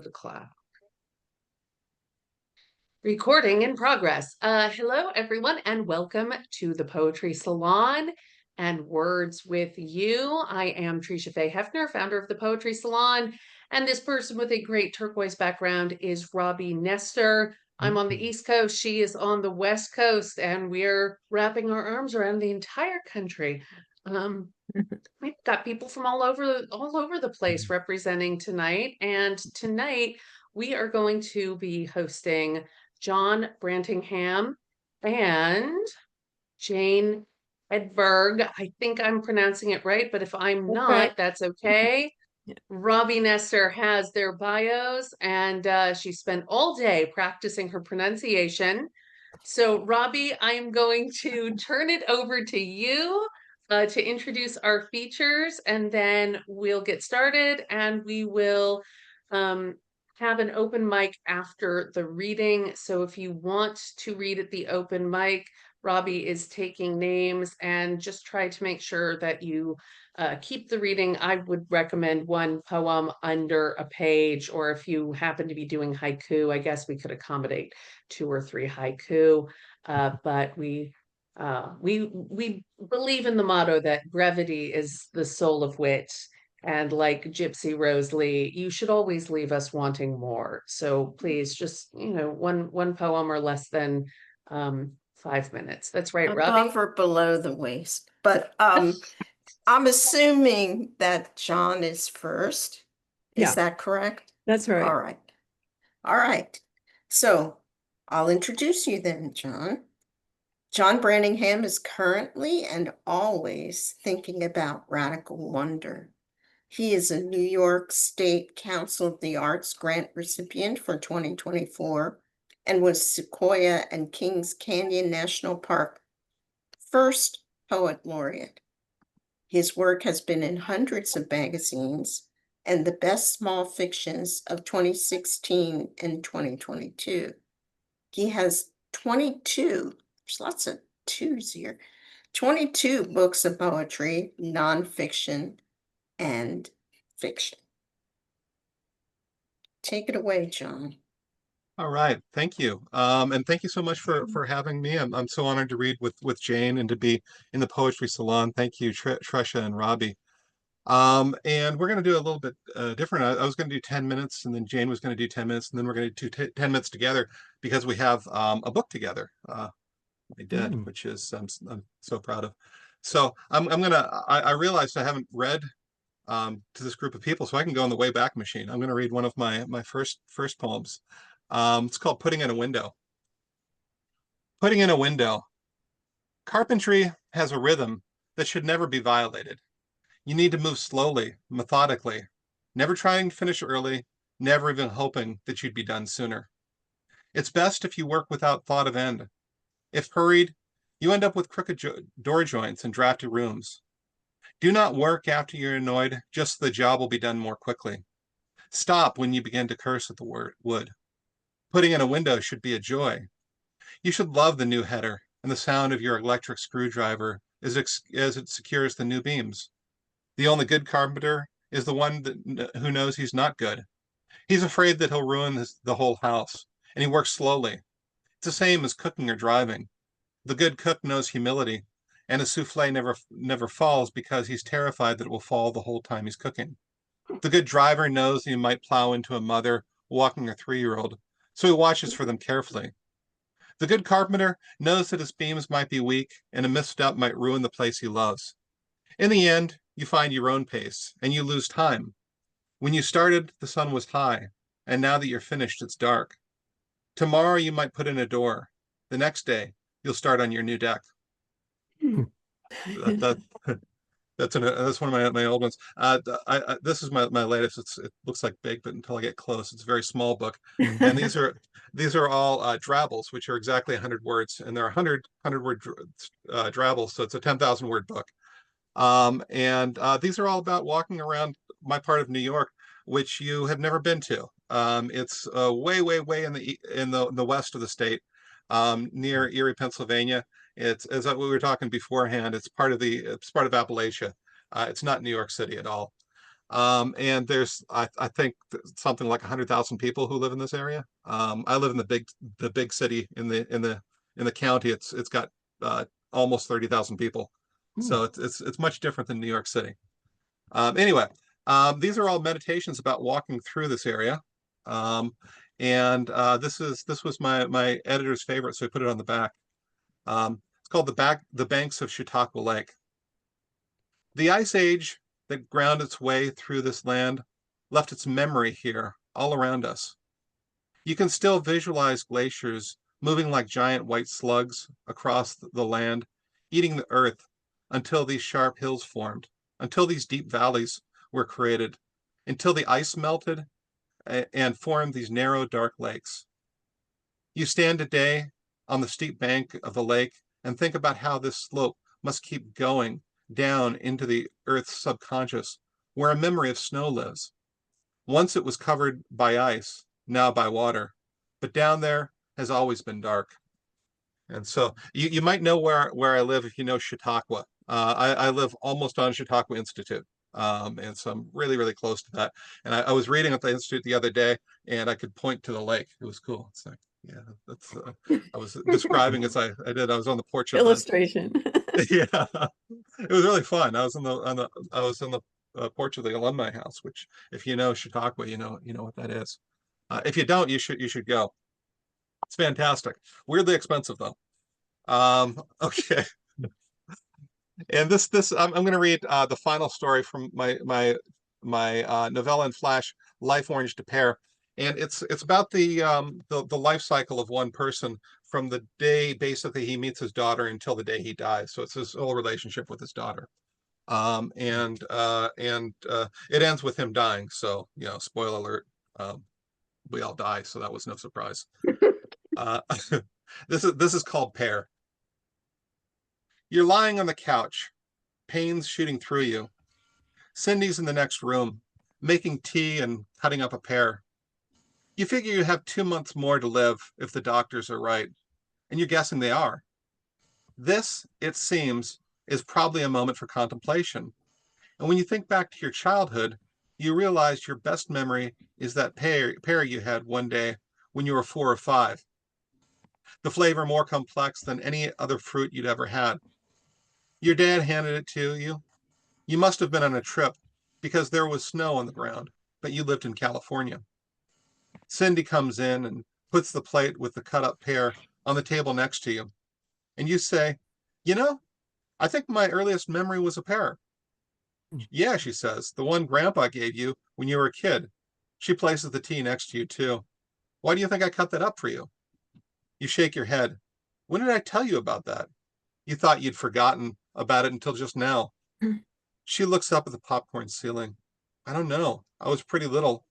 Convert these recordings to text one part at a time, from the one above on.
the clock. Recording in progress. Hello, everyone, and welcome to the Poetry Salon and Words with You. I am Tresha Haefner, founder of the Poetry Salon, and this person with a great turquoise background is Robbie Nestor. I'm on the East Coast, she is on the West Coast, and we're wrapping our arms around the entire country. We've got people from all over the place representing tonight, and tonight we are going to be hosting John Brantingham and Jane Edberg. I think I'm pronouncing it right, but if I'm not, that's okay. Yeah. Robbie Nestor has their bios, and she spent all day practicing her pronunciation. So, Robbie, I am going to turn it over to you to introduce our features, and then we'll get started, and we will have an open mic after the reading. So if you want to read at the open mic, Robbie is taking names, and just try to make sure that you keep the reading. I would recommend one poem under a page, or if you happen to be doing haiku, I guess we could accommodate 2 or 3 haiku. But we believe in the motto that brevity is the soul of wit. And like Gypsy Rose Lee, you should always leave us wanting more. So please, just one poem or less than 5 minutes. That's right, Robbie. Above or below the waist. But I'm assuming that John is first. Is that correct? That's right. All right. All right. So I'll introduce you then, John. John Brantingham is currently and always thinking about radical wonder. He is a New York State Council of the Arts grant recipient for 2024 and was Sequoia and Kings Canyon National Park first poet laureate. His work has been in hundreds of magazines and the best small fictions of 2016 and 2022. He has 22, there's lots of twos here, 22 books of poetry, nonfiction, and fiction. Take it away, John. All right, thank you. And thank you so much for having me. I'm so honored to read with Jane and to be in the Poetry Salon. Thank you, Tresha and Robbie. And we're going to do a little bit different. I was going to do 10 minutes, and then Jane was going to do 10 minutes, and then we're going to do 10 minutes together because we have a book together. We did, which is I'm so proud of. So I realized I haven't read to this group of people, so I can go on the way back machine. I'm going to read one of my first poems. It's called Putting in a Window. Putting in a window. Carpentry has a rhythm that should never be violated. You need to move slowly, methodically, never trying to finish early, never even hoping that you'd be done sooner. It's best if you work without thought of end. If hurried, you end up with crooked door joints and drafty rooms. Do not work after you're annoyed, just so the job will be done more quickly. Stop when you begin to curse at the wood. Putting in a window should be a joy. You should love the new header and the sound of your electric screwdriver as it secures the new beams. The only good carpenter is the one who knows he's not good. He's afraid that he'll ruin the whole house, and he works slowly. It's the same as cooking or driving. The good cook knows humility, and a souffle never falls because he's terrified that it will fall the whole time he's cooking. The good driver knows he might plow into a mother walking a 3-year-old, so he watches for them carefully. The good carpenter knows that his beams might be weak, and a misstep might ruin the place he loves. In the end, you find your own pace, and you lose time. When you started, the sun was high, and now that you're finished, it's dark. Tomorrow you might put in a door. The next day, you'll start on your new deck. That's one of my old ones. This is my latest. It looks like big, but until I get close, it's a very small book. And these are all drabbles, which are exactly 100 words, and they're 100 word drabbles, so it's a 10,000 word book. And these are all about walking around my part of New York, which you have never been to. It's way in the west of the state, near Erie, Pennsylvania. It's, as we were talking beforehand, it's part of Appalachia. It's not New York City at all. And there's I think something like 100,000 people who live in this area. I live in the big city in the county. It's got almost 30,000 people, so it's much different than New York City. Anyway, these are all meditations about walking through this area. And this was my editor's favorite, so I put it on the back. It's called the Banks of Chautauqua Lake. The ice age that ground its way through this land left its memory here, all around us. You can still visualize glaciers moving like giant white slugs across the land, eating the earth until these sharp hills formed, until these deep valleys were created, until the ice melted and formed these narrow, dark lakes. You stand today on the steep bank of the lake and think about how this slope must keep going down into the earth's subconscious, where a memory of snow lives. Once it was covered by ice, now by water, but down there has always been dark. And so you might know where I live if you know Chautauqua. I live almost on Chautauqua Institute. And so I'm really, really close to that. And I was reading at the Institute the other day, and I could point to the lake. It was cool. It's like, yeah, that's I was describing as I did. I was on the porch of Illustration. yeah, it was really fun. I was on the porch of the alumni house, which if you know Chautauqua, you know what that is. If you don't, you should go. It's fantastic. Weirdly expensive though. Okay. And I'm going to read the final story from my novella in Flash, Life Orange to Pear, and it's about the life cycle of one person from the day basically he meets his daughter until the day he dies. So it's his whole relationship with his daughter, and it ends with him dying. So spoiler alert, we all die. So that was no surprise. Uh, this is called Pear. You're lying on the couch, pains shooting through you. Cindy's in the next room, making tea and cutting up a pear. You figure you have 2 months more to live if the doctors are right, and you're guessing they are. This, it seems, is probably a moment for contemplation. And when you think back to your childhood, you realize your best memory is that pear you had one day when you were 4 or 5. The flavor more complex than any other fruit you'd ever had. Your dad handed it to you. You must have been on a trip because there was snow on the ground, but you lived in California. Cindy comes in and puts the plate with the cut up pear on the table next to you. And you say, I think my earliest memory was a pear. Yeah, she says, the one Grandpa gave you when you were a kid. She places the tea next to you, too. Why do you think I cut that up for you? You shake your head. When did I tell you about that? You thought you'd forgotten about it until just now. She looks up at the popcorn ceiling. I don't know. I was pretty little.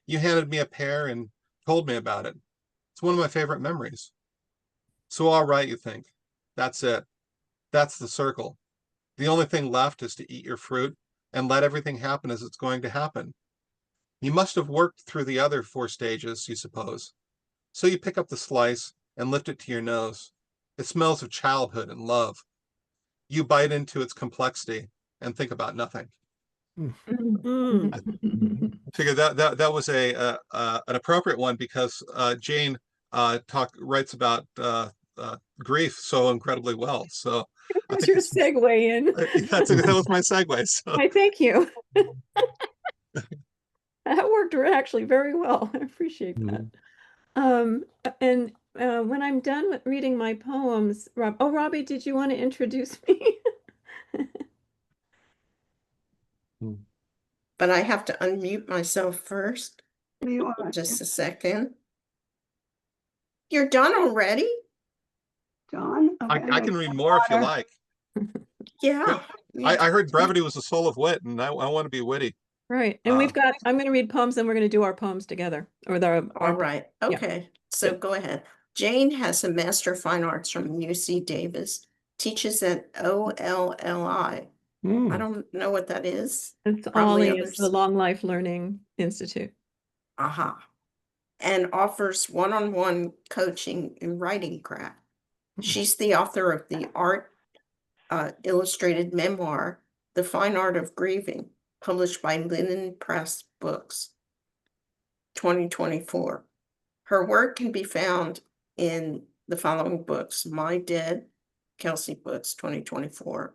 You handed me a pear and told me about it. It's one of my favorite memories. So all right, you think. That's it. That's the circle. The only thing left is to eat your fruit and let everything happen as it's going to happen. You must have worked through the other 4 stages, you suppose. So you pick up the slice and lift it to your nose. It smells of childhood and love. You bite into its complexity and think about nothing. I figured that was an appropriate one because Jane writes about grief so incredibly well. So I What's think your segue in? that was my segue. So. I thank you. That worked actually very well. I appreciate that. And when I'm done with reading my poems, Robbie, did you want to introduce me? But I have to unmute myself first. What do you want? Just a second. You're done already? John? Okay, I can read more if you like. Yeah. I heard brevity was the soul of wit, and I want to be witty. Right. And I'm going to read poems, and we're going to do our poems together. All right. Okay. So go ahead. Jane has a Master of Fine Arts from UC Davis, teaches at OLLI. I don't know what that is. It's Probably OLLI, it's the Long Life Learning Institute. And offers one-on-one coaching in writing craft. She's the author of the illustrated memoir, The Fine Art of Grieving, published by Linen Press Books, 2024. Her work can be found in the following books: My Dead, Kelsey Books, 2024,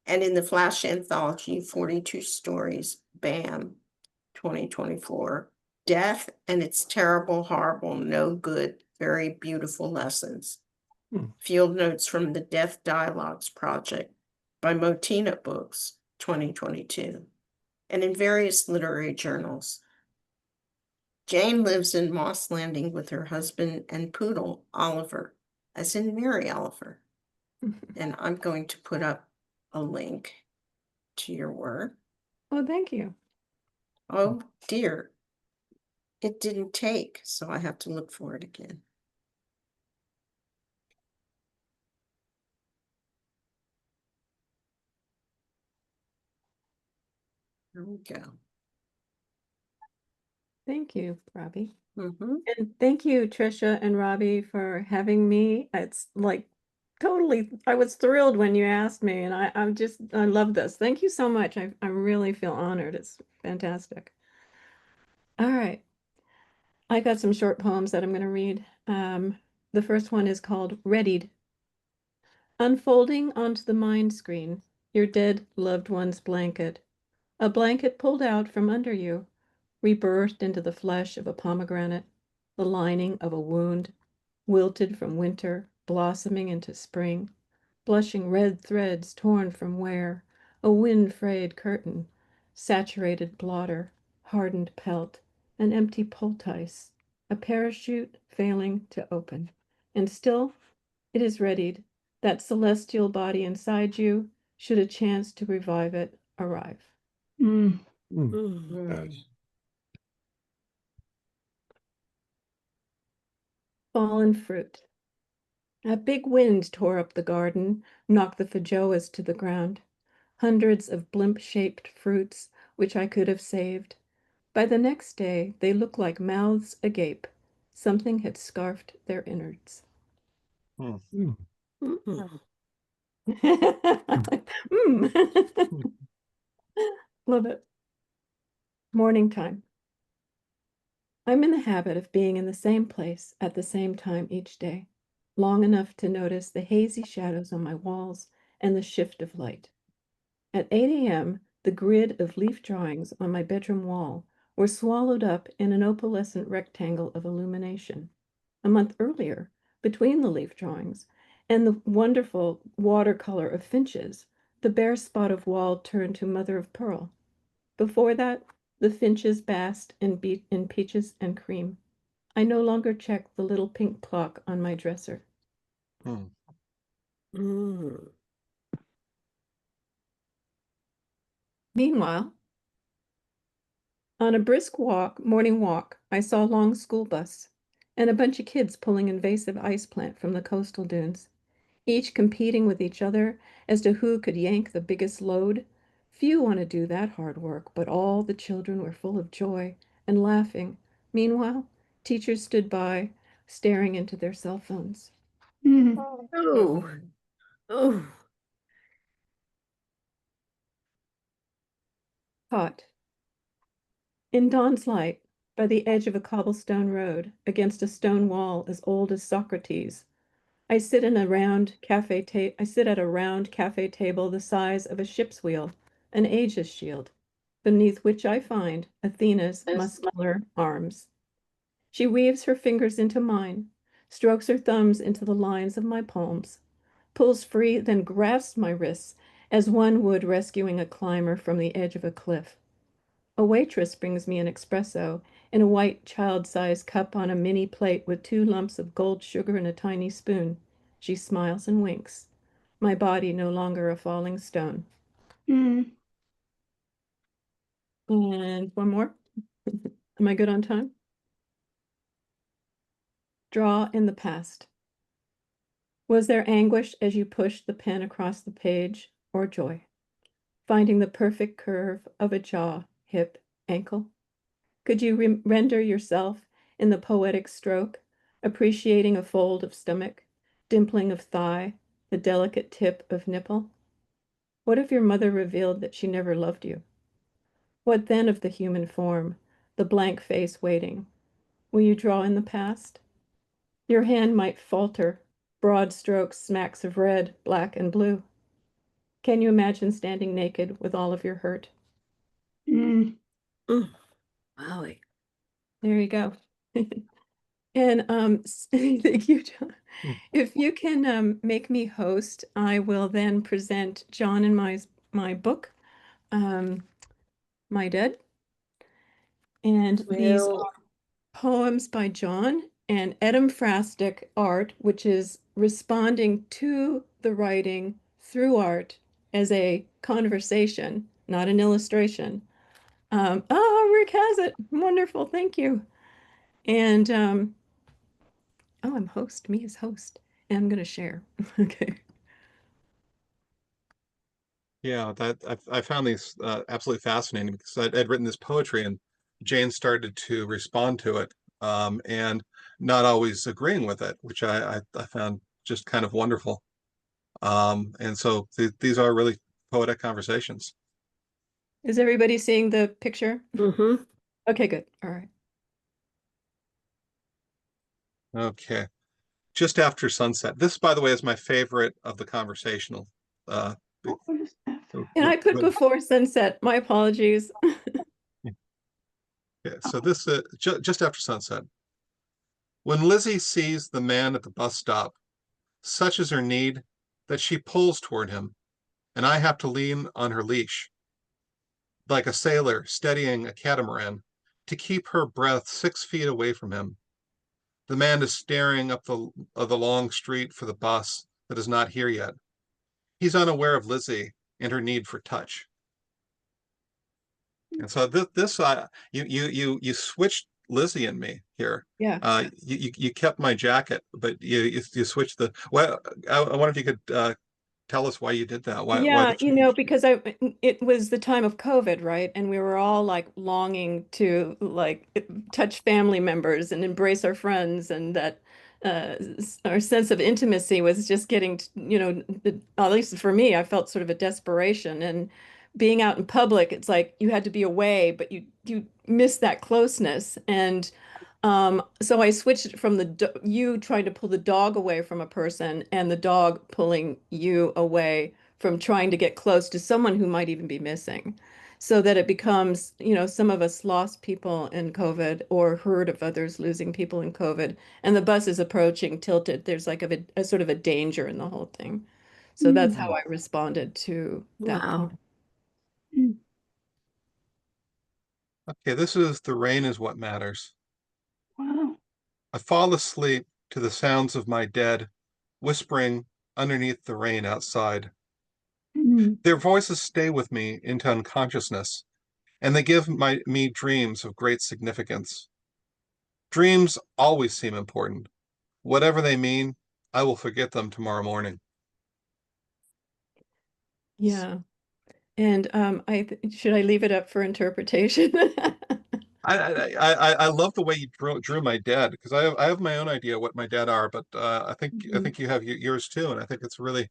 and in the Flash Anthology, 42 Stories, BAM, 2024, Death and Its Terrible, Horrible, No Good, Very Beautiful Lessons. Field Notes from the Death Dialogues Project by Motina Books, 2022, and in various literary journals. Jane lives in Moss Landing with her husband and poodle, Oliver, as in Mary Oliver. And I'm going to put up a link to your work. Oh, thank you. Oh dear, it didn't take, so I have to look for it again. Here we go. Thank you, Robbie. Mm-hmm. And thank you, Trisha and Robbie, for having me. It's like totally, I was thrilled when you asked me, and I love this. Thank you so much. I really feel honored. It's fantastic. All right. I got some short poems that I'm going to read. The first one is called Readied. Unfolding onto the mind screen, your dead loved one's blanket, a blanket pulled out from under you, rebirthed into the flesh of a pomegranate, the lining of a wound, wilted from winter, blossoming into spring, blushing red threads torn from wear, a wind-frayed curtain, saturated blotter, hardened pelt, an empty poultice, a parachute failing to open. And still it is readied, that celestial body inside you, should a chance to revive it arrive. Fallen fruit. A big wind tore up the garden, knocked the feijoas to the ground. Hundreds of blimp-shaped fruits, which I could have saved. By the next day, they looked like mouths agape. Something had scarfed their innards. Mm. Love it. Morning time. I'm in the habit of being in the same place at the same time each day, long enough to notice the hazy shadows on my walls and the shift of light. At 8 a.m., the grid of leaf drawings on my bedroom wall were swallowed up in an opalescent rectangle of illumination. A month earlier, between the leaf drawings and the wonderful watercolor of finches, the bare spot of wall turned to mother of pearl. Before that, the finches basked in peaches and cream. I no longer check the little pink clock on my dresser. Meanwhile, on a brisk morning walk, I saw a long school bus and a bunch of kids pulling invasive ice plant from the coastal dunes, each competing with each other as to who could yank the biggest load. Few want to do that hard work, but all the children were full of joy and laughing. Meanwhile, teachers stood by, staring into their cell phones. Oh, oh. Caught. In dawn's light, by the edge of a cobblestone road, against a stone wall as old as Socrates, I sit at a round cafe table the size of a ship's wheel, an aegis shield, beneath which I find Athena's muscular arms. She weaves her fingers into mine, strokes her thumbs into the lines of my palms, pulls free, then grasps my wrists as one would rescuing a climber from the edge of a cliff. A waitress brings me an espresso in a white child-sized cup on a mini plate with 2 lumps of gold sugar and a tiny spoon. She smiles and winks. My body no longer a falling stone. And one more. Am I good on time? Draw in the past. Was there anguish as you pushed the pen across the page, or joy? Finding the perfect curve of a jaw, hip, ankle? Could you render yourself in the poetic stroke, appreciating a fold of stomach, dimpling of thigh, the delicate tip of nipple? What if your mother revealed that she never loved you? What then of the human form, the blank face waiting? Will you draw in the past? Your hand might falter, broad strokes smacks of red, black, and blue. Can you imagine standing naked with all of your hurt? Mm, Wowie. There you go. And thank you, John. Hmm. If you can make me host, I will then present John and my book, My Dead. And these Will, are poems by John and Edam Frastic art, which is responding to the writing through art as a conversation, not an illustration. Rick has it. Wonderful. Thank you. And oh, I'm host, me as host, and I'm going to share. Okay. Yeah, that I found these absolutely fascinating because I'd written this poetry and Jane started to respond to it, and not always agreeing with it, which I found just kind of wonderful. And so these are really poetic conversations. Is everybody seeing the picture? mm-hmm. Okay, good. All right. Okay, just after sunset. This, by the way, is my favorite of the conversational. Uh, what is after? And I put before sunset. My apologies. Yeah, so this just after sunset. When Lizzie sees the man at the bus stop, such is her need that she pulls toward him, and I have to lean on her leash, like a sailor steadying a catamaran, to keep her breath 6 feet away from him. The man is staring up the long street for the bus that is not here yet. He's unaware of Lizzie and her need for touch. And so you switched Lizzie and me here. Yeah. You kept my jacket, but you switched the. Well, I wonder if you could tell us why you did that. Why the Yeah, change? because it was the time of COVID, right? And we were all like longing to like touch family members and embrace our friends, and that our sense of intimacy was just getting, at least for me, I felt sort of a desperation. And being out in public, it's like you had to be away, but you miss that closeness. And so I switched it from you trying to pull the dog away from a person and the dog pulling you away from trying to get close to someone who might even be missing. So that it becomes, some of us lost people in COVID or heard of others losing people in COVID, and the bus is approaching tilted. There's like a sort of a danger in the whole thing. So that's how I responded to that. Wow. Mm, Okay, this is the rain is what matters. wow. I fall asleep to the sounds of my dead whispering underneath the rain outside. Mm, Their voices stay with me into unconsciousness, and they give me dreams of great significance. Dreams always seem important. Whatever they mean, I will forget them tomorrow morning. Yeah. And should I leave it up for interpretation? I love the way you drew my dad because I have my own idea what my dad are, but I think you have yours too, and I think it's really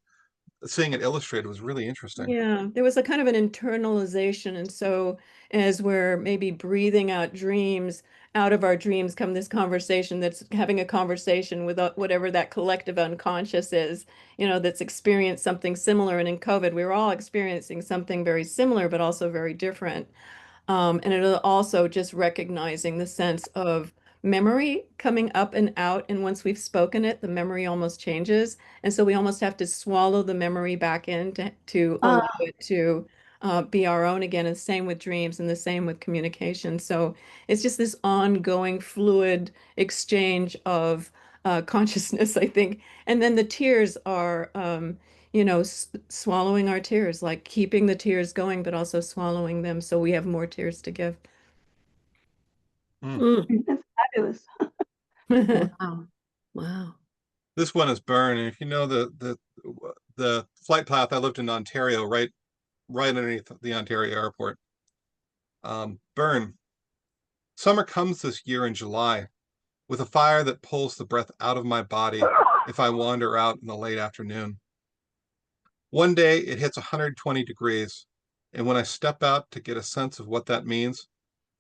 seeing it illustrated was really interesting. Yeah, there was a kind of an internalization. And so, as we're maybe breathing out dreams, out of our dreams come this conversation that's having a conversation with whatever that collective unconscious is, that's experienced something similar. And in COVID, we were all experiencing something very similar, but also very different. And it also just recognizing the sense of memory coming up and out. And once we've spoken it, the memory almost changes. And so we almost have to swallow the memory back in to allow it to be our own again. And same with dreams and the same with communication. So it's just this ongoing fluid exchange of consciousness, I think. And then the tears are, swallowing our tears, like keeping the tears going, but also swallowing them so we have more tears to give. Mm. that's fabulous. Wow. Wow. This one is Bern, and if you know the flight path, I lived in Ontario, right underneath the Ontario airport. Bern, summer comes this year in July with a fire that pulls the breath out of my body if I wander out in the late afternoon. One day it hits 120 degrees. And when I step out to get a sense of what that means,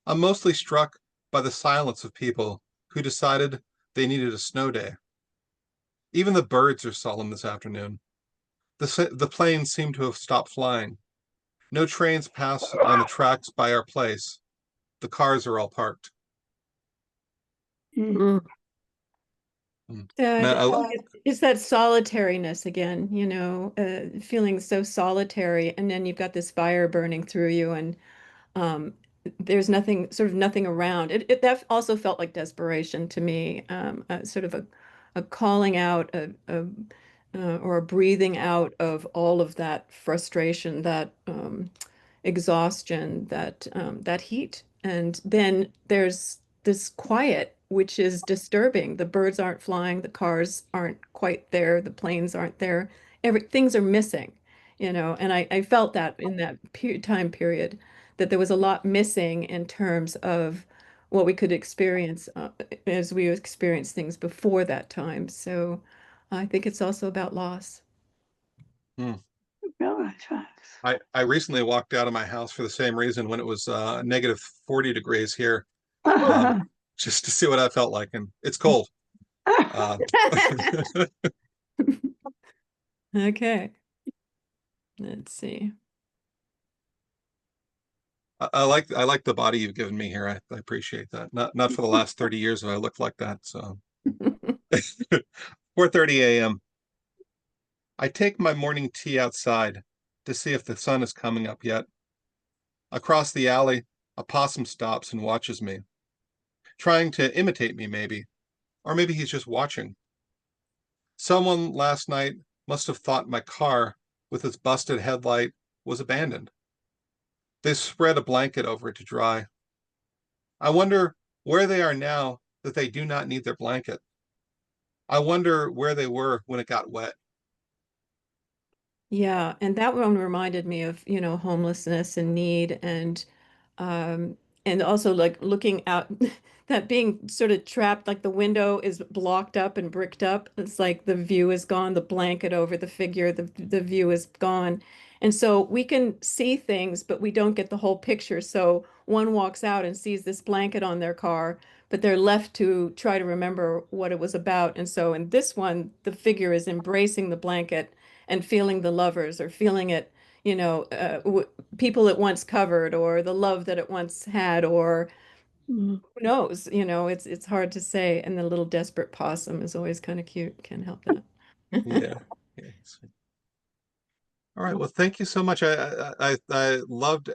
I'm mostly struck by the silence of people who decided they needed a snow day. Even the birds are solemn this afternoon. The planes seem to have stopped flying. No trains pass on the tracks by our place. The cars are all parked. Mm. Mm. Yeah, And it's that solitariness again, feeling so solitary, and then you've got this fire burning through you, and um, there's nothing, sort of nothing around. That also felt like desperation to me, sort of a calling out, or a breathing out of all of that frustration, that exhaustion, that heat. And then there's this quiet, which is disturbing. The birds aren't flying, the cars aren't quite there, the planes aren't there. Things are missing, and I felt that in that time period, that there was a lot missing in terms of what we could experience as we experienced things before that time. So I think it's also about loss. mm. Railroad tracks. I recently walked out of my house for the same reason when it was negative 40 degrees here, just to see what I felt like. And it's cold. Uh, Okay, let's see. I like the body you've given me here. I appreciate that. Not for the last 30 years have I looked like that. So 4:30 a.m. I take my morning tea outside to see if the sun is coming up yet. Across the alley, a possum stops and watches me, trying to imitate me maybe, or maybe he's just watching. Someone last night must have thought my car with its busted headlight was abandoned. They spread a blanket over it to dry. I wonder where they are now that they do not need their blanket. I wonder where they were when it got wet. Yeah, and that one reminded me of, homelessness and need, and also like looking out, that being sort of trapped, like the window is blocked up and bricked up. It's like the view is gone, the blanket over the figure, the view is gone. And so we can see things, but we don't get the whole picture. So one walks out and sees this blanket on their car, but they're left to try to remember what it was about. And so in this one, the figure is embracing the blanket and feeling the lovers, or feeling it, people it once covered, or the love that it once had, or Mm. who knows, it's hard to say. And the little desperate possum is always kind of cute. Can't help that. Yeah. Yeah. All right. Well, thank you so much. I loved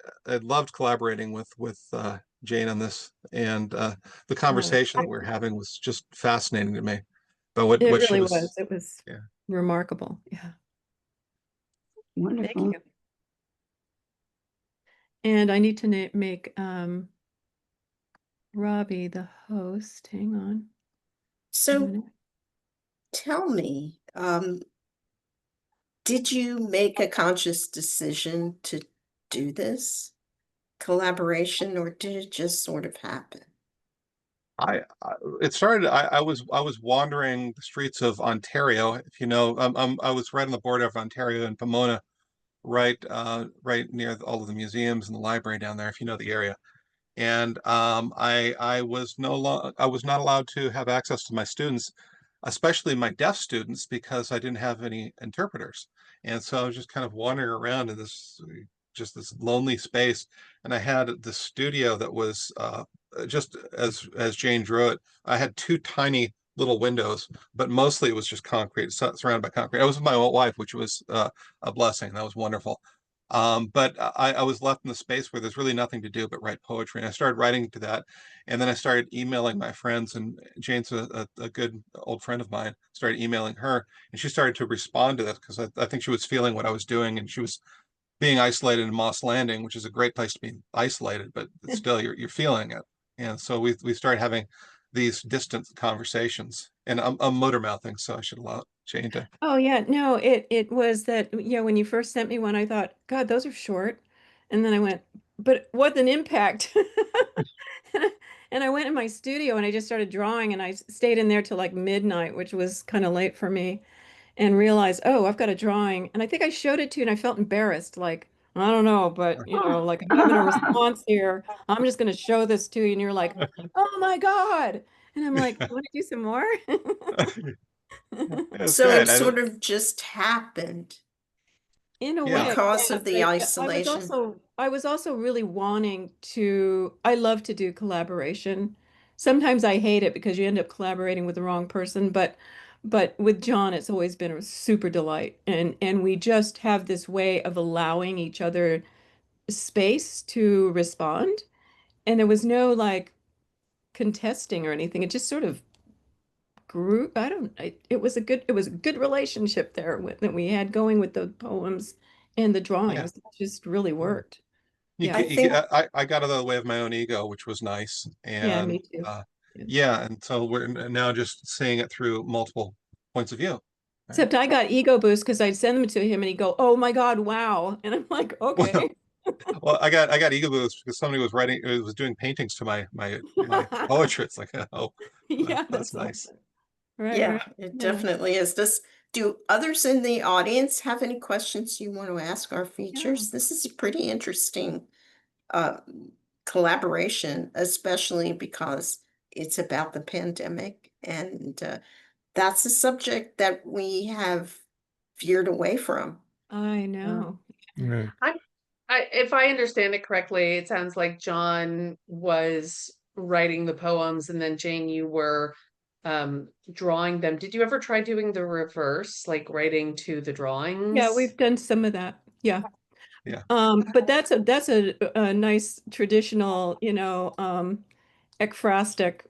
collaborating with Jane on this, and the Uh, conversation that we're having was just fascinating to me. But what it what she really was. was, It was yeah, remarkable. Yeah. Thank Wonderful. you. And I need to make Robbie the host. Hang on a So minute. tell me, did you make a conscious decision to do this collaboration, or did it just sort of happen? I it started. I was wandering the streets of Ontario. If you know, I was right on the border of Ontario and Pomona, right near all of the museums and the library down there. If you know the area. And I was not allowed to have access to my students, especially my deaf students, because I didn't have any interpreters. And so I was just kind of wandering around in this lonely space. And I had the studio that was just as Jane drew it. I had two tiny little windows, but mostly it was just concrete, surrounded by concrete. I was with my wife, which was a blessing. That was wonderful. But I was left in the space where there's really nothing to do but write poetry. And I started writing to that. And then I started emailing my friends. And Jane's a good old friend of mine. Started emailing her. And she started to respond to this because I think she was feeling what I was doing. And she was being isolated in Moss Landing, which is a great place to be isolated, but still you're feeling it. And so we started having these distant conversations. And I'm motor mouthing, so I should allow Jane to. Oh yeah, no, it was that, when you first sent me one, I thought, God, those are short. And then I went, but what an impact. And I went in my studio and I just started drawing, and I stayed in there till like midnight, which was kind of late for me, and realized, oh, I've got a drawing. And I think I showed it to you and I felt embarrassed, like, I don't know, but like I'm having a response here. I'm just going to show this to you, and you're like, "Oh my God!" And I'm like, "Want to do some more?" It's So it good. sort of just happened In a Yeah. way, because yeah. of the isolation. I was also really wanting to, I love to do collaboration. Sometimes I hate it because you end up collaborating with the wrong person, but with John, it's always been a super delight. And we just have this way of allowing each other space to respond. And there was no like contesting or anything. It just sort of grew. It was a good relationship there that we had going with the poems and the Yeah. drawings. It just really worked. Yeah. I think, I got out of the way of my own ego, which was nice. Yeah, And me too. Yeah. yeah, and so we're now just seeing it through multiple points of view. Right? Except I got ego boost because I'd send them to him and he'd go, "Oh my God, wow." And I'm like, Well, okay. well, I got ego boost because somebody was writing, it was doing paintings to my poetry. It's like, oh, Yeah, that's that's nice. awesome. Right, yeah, right. it Yeah. definitely is. Do others in the audience have any questions you want to ask our Yeah. features? This is a pretty interesting uh, collaboration, especially because it's about the pandemic. And that's a subject that we have veered away from. I know. Right. If I understand it correctly, it sounds like John was writing the poems and then Jane, you were drawing them. Did you ever try doing the reverse, like writing to the Yeah, drawings? we've done some of that. Yeah. Yeah. But that's a nice traditional, ekphrastic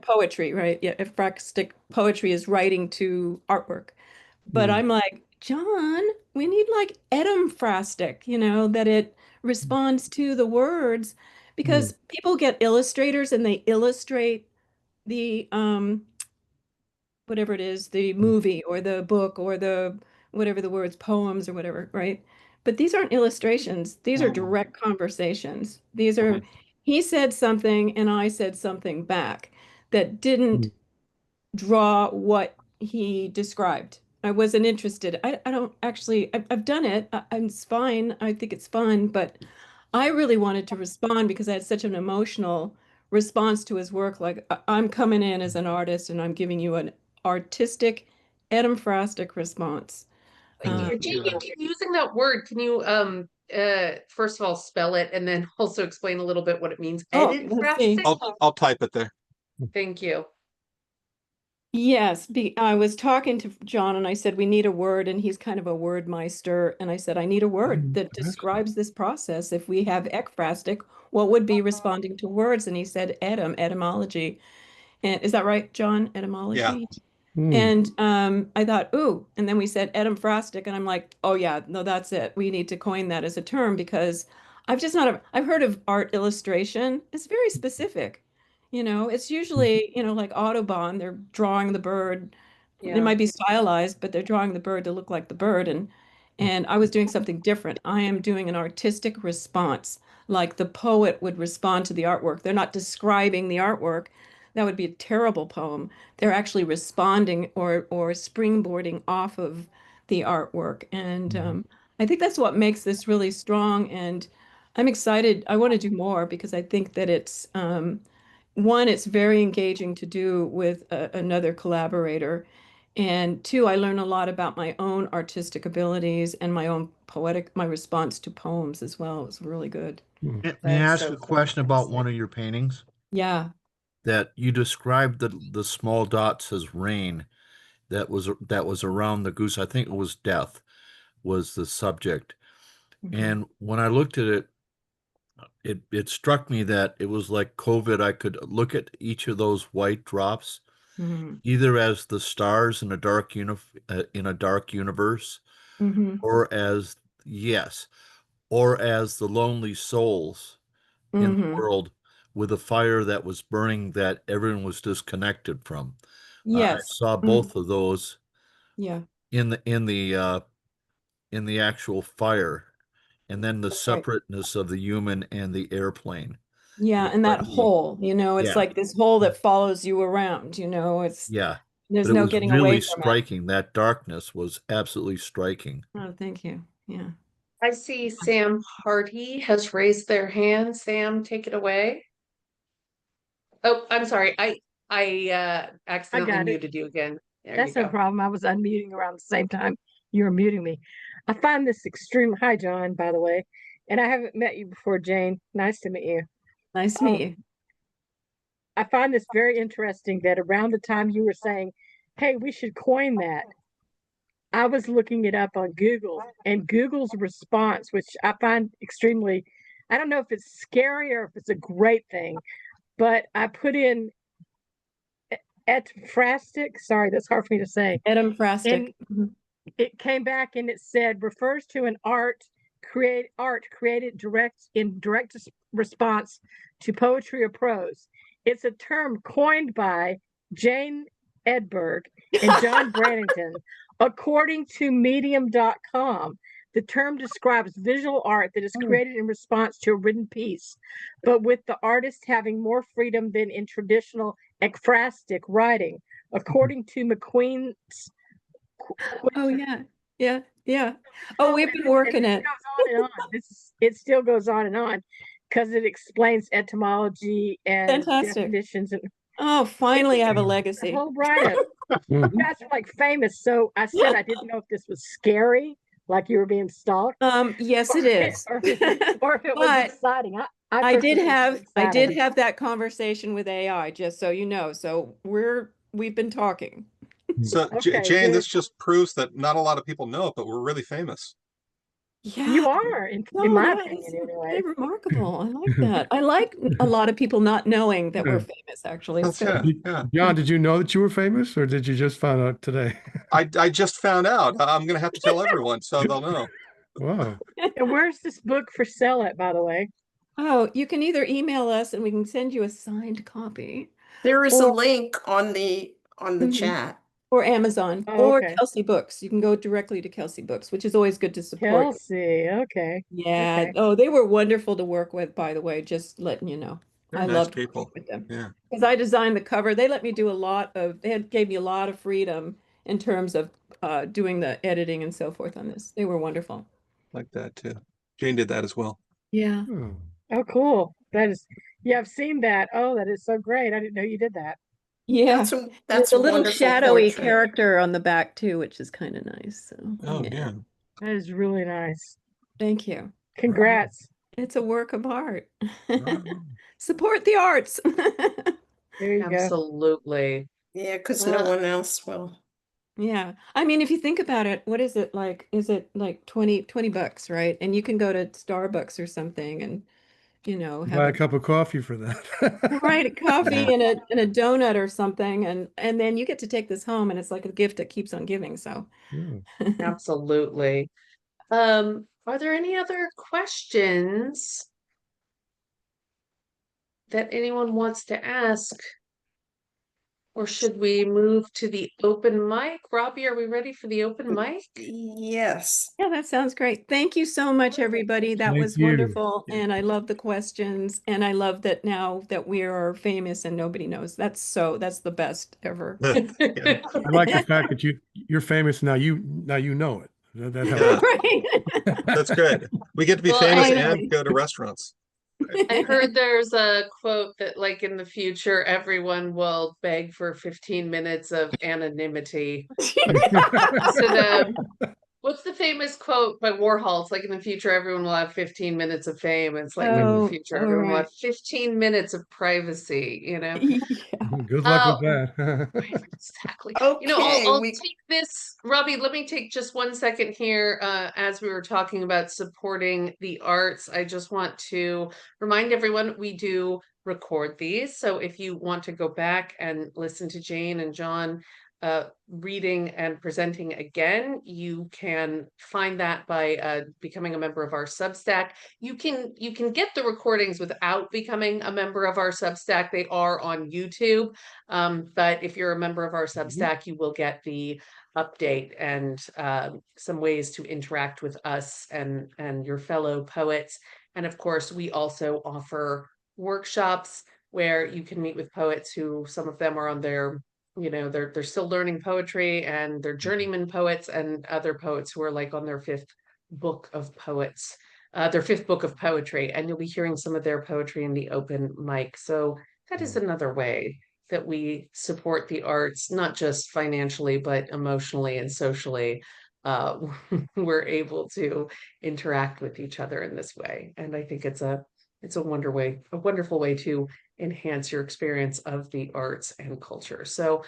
poetry, right? Yeah, ekphrastic poetry is writing to artwork. But I'm like, John, we need like etymphrastic, that it responds to the words because people get illustrators and they illustrate the whatever it is, the movie or the book or the whatever the words, poems or whatever, right? But these aren't illustrations. These are direct conversations. These are, he said something and I said something back that didn't draw what he described. I wasn't interested. I don't actually, I've done it. It's fine. I think it's fun, but I really wanted to respond because I had such an emotional response to his work. Like I'm coming in as an artist and I'm giving you an artistic, etymphrastic response. Jane, you keep using that word. Can you first of all spell it and then also explain a little bit what it means? Oh, let's see. Edinfrastic? I'll type it there. Thank you. Yes, I was talking to John and I said, we need a word, and he's kind of a word meister. And I said, I need a word that describes this process. If we have ekphrastic, what would be responding to words? And he said, etymology. And is that right, John? Yeah. Etymology? And I thought, ooh, and then we said etymphrastic, and I'm like, oh yeah, no, that's it. We need to coin that as a term because I've heard of art illustration. It's very specific. It's usually, like Audubon, they're drawing the bird. It Yeah. might be stylized, but they're drawing the bird to look like the bird. And I was doing something different. I am doing an artistic response, like the poet would respond to the artwork. They're not describing the artwork. That would be a terrible poem. They're actually responding or springboarding off of the artwork. And I think that's what makes this really strong. And I'm excited. I want to do more because I think that it's one, it's very engaging to do with another collaborator. And two, I learn a lot about my own artistic abilities and my own my response to poems as well. It was really good. May I That's ask so a question about one fantastic. of your paintings? Yeah. That you described the small dots as rain that was around the goose. I think it was death was the subject. Mhm. And when I looked at it, it struck me that it was like COVID. I could look at each of those white drops Mhm. either as the stars in a in a dark universe, Mhm. or as yes, or as the lonely souls in the Mhm. world with a fire that was burning that everyone was disconnected from. I Yes. saw Mm. both of those Yeah. in in the actual fire, and then the Right. separateness of the human and the airplane. It Yeah, was and that really, hole, it's yeah, like this hole that follows you around, yeah. there's But it no was getting really away from it. striking. That darkness was absolutely striking. Oh, thank you. Yeah. I see Sam Hardy has raised their hand. Sam, take it away. Oh, I'm sorry. I accidentally got it. muted you again. There you That's no go. problem. I was unmuting around the same time you were muting me. I find this extreme. Hi, John, by the way. And I haven't met you before, Jane. Nice to meet you. Nice to meet you. I find this very interesting that around the time you were saying, hey, we should coin that, I was looking it up on Google, and Google's response, which I find extremely, I don't know if it's scary or if it's a great thing, but I put in etaphrastic. Sorry, that's hard for me to say. Etaphrastic. And it came back and it said refers to an art created in direct response to poetry or prose. It's a term coined by Jane Edberg and John Brannington. According to medium.com, the term describes visual art that is created in response to a written piece, but with the artist having more freedom than in traditional ekphrastic writing. According to McQueen's. Oh yeah, yeah, yeah. Oh, we've been working it. Goes on and on. It still goes on and on because it explains etymology and Fantastic. definitions and Oh, finally I have a the legacy. whole write-up. You guys are like famous, so I said I didn't know if this was scary, like you were being stalked. Yes, it is. or if it was But exciting. I did personally have think it's I did exciting. have that conversation with AI, just so you know. So we've been talking. So Okay, Jane, good. this just proves that not a lot of people know it, but we're really famous. Yeah. You are, in No, my that opinion, is anyway. very remarkable. I like that. I like a lot of people not knowing that we're famous, actually. That's So yeah. John, did you know that you were famous, or did you just find out today? I just found out. I'm gonna have to tell everyone so they'll know. Wow. And where's this book for sale at, by the way? oh, you can either email us and we can send you a signed copy, There is a Or- link on the Mhm. chat. or Amazon, Oh, or okay. Kelsey Books. You can go directly to Kelsey Books, which is always good to support. Kelsey, okay. Yeah. Okay. Oh, they were wonderful to work with, by the way, just letting you know. They're I nice loved people. working with them. Yeah. Because I designed the cover. They let me do gave me a lot of freedom in terms of doing the editing and so forth on this. They were wonderful. Like that too. Jane did that as well. Yeah. Oh. Oh, cool. That is, yeah, I've seen that. Oh, that is so great. I didn't know you did that. Yeah. That's There's that's a a little wonderful shadowy portrait. character on the back too, which is kind of nice. So Oh yeah. That is really nice. Thank you. Congrats. It's a work of art. Wow. Support the arts. There you go. Absolutely. Yeah, because no one else will. Yeah. I mean, if you think about it, what is it like? Is it like 20 bucks, right? And you can go to Starbucks or something and, have Buy a cup of coffee for that. right, a coffee Yeah. and a donut or something, and then you get to take this home, and it's like a gift that keeps on giving. So Yeah. Absolutely. Are there any other questions that anyone wants to ask? Or should we move to the open mic? Robbie, are we ready for the open mic? Yes. yeah, that sounds great. Thank you so much, everybody. That Thank was you. wonderful, Yeah. and I love the questions, and I love that now that we are famous and nobody knows. That's the best ever. Yeah. I like the fact that you're famous now. You know it. That Yeah. helps. Right. That's great. We get to be Well, famous finally. and go to restaurants. I heard there's a quote that, like, in the future, everyone will beg for 15 minutes of anonymity. What's the famous quote by Warhol? It's like, in the future, everyone will have 15 minutes of fame. It's like, in the future, all everyone will right. have 15 minutes of privacy, Yeah. Good luck with that. Right, exactly. Okay, I'll we- take this, Robbie, let me take just 1 second here. As we were talking about supporting the arts, I just want to remind everyone we do record these. So if you want to go back and listen to Jane and John reading and presenting again, you can find that by becoming a member of our Substack. You can get the recordings without becoming a member of our Substack. They are on YouTube. But if you're a member of our Substack, you will get the update and some ways to interact with us and your fellow poets. And of course, we also offer workshops where you can meet with poets who, some of them are on their, they're still learning poetry, and they're journeyman poets, and other poets who are like on their 5th book of poets, their fifth book of poetry, and you'll be hearing some of their poetry in the open mic. So that is another way that we support the arts, not just financially, but emotionally and socially. We're able to interact with each other in this way. And I think it's a wonderful way to enhance your experience of the arts and culture. So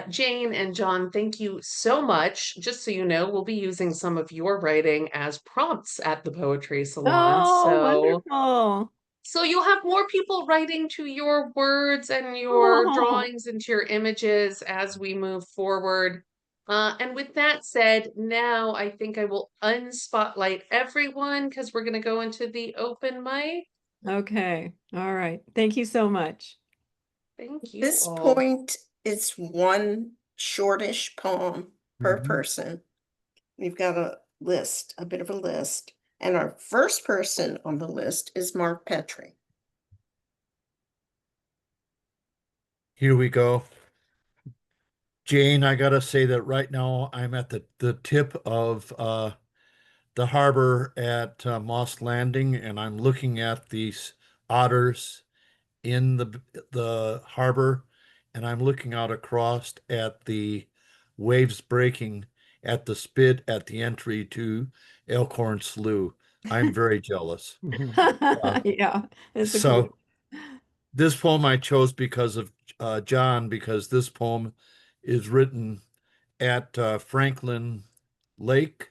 Jane and John, thank you so much. Just so you know, we'll be using some of your writing as prompts at the Poetry Salon. Oh, wonderful. So you'll have more people writing to your words and your Oh. drawings and to your images as we move forward. And with that said, now I think I will unspotlight everyone because we're going to go into the open mic. Okay. All right. Thank you so much. Thank you This all. point is one shortish poem per person. We've got a list, a bit of a list. And our first person on the list is Mark Petrie. Here we go. Jane, I gotta say that right now I'm at the tip of the harbor at Moss Landing, and I'm looking at these otters in the harbor, and I'm looking out across at the waves breaking at the spit at the entry to Elkhorn Slough. I'm very jealous. Yeah, it's a So cool. this poem I chose because of John, because this poem is written at Franklin Lake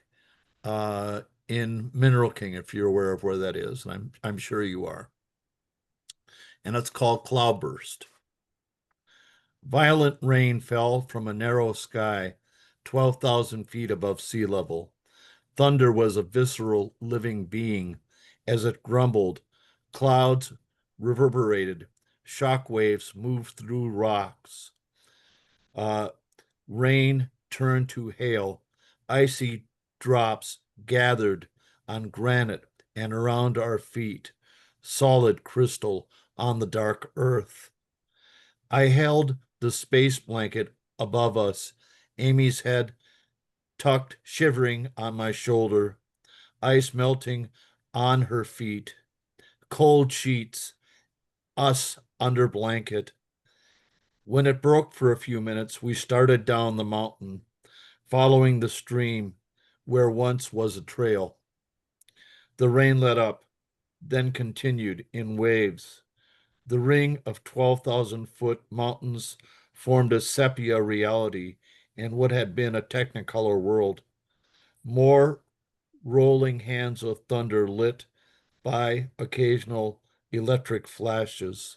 in Mineral King, if you're aware of where that is, and I'm sure you are. And it's called Cloudburst. Violent rain fell from a narrow sky, 12,000 feet above sea level. Thunder was a visceral living being. As it grumbled, clouds reverberated, shock waves moved through rocks. Rain turned to hail, icy drops gathered on granite and around our feet, solid crystal on the dark earth. I held the space blanket above us, Amy's head tucked shivering on my shoulder, ice melting on her feet, cold sheets, us under blanket. When it broke for a few minutes, we started down the mountain, following the stream where once was a trail. The rain let up, then continued in waves. The ring of 12,000-foot mountains formed a sepia reality in what had been a technicolor world. More rolling hands of thunder lit by occasional electric flashes.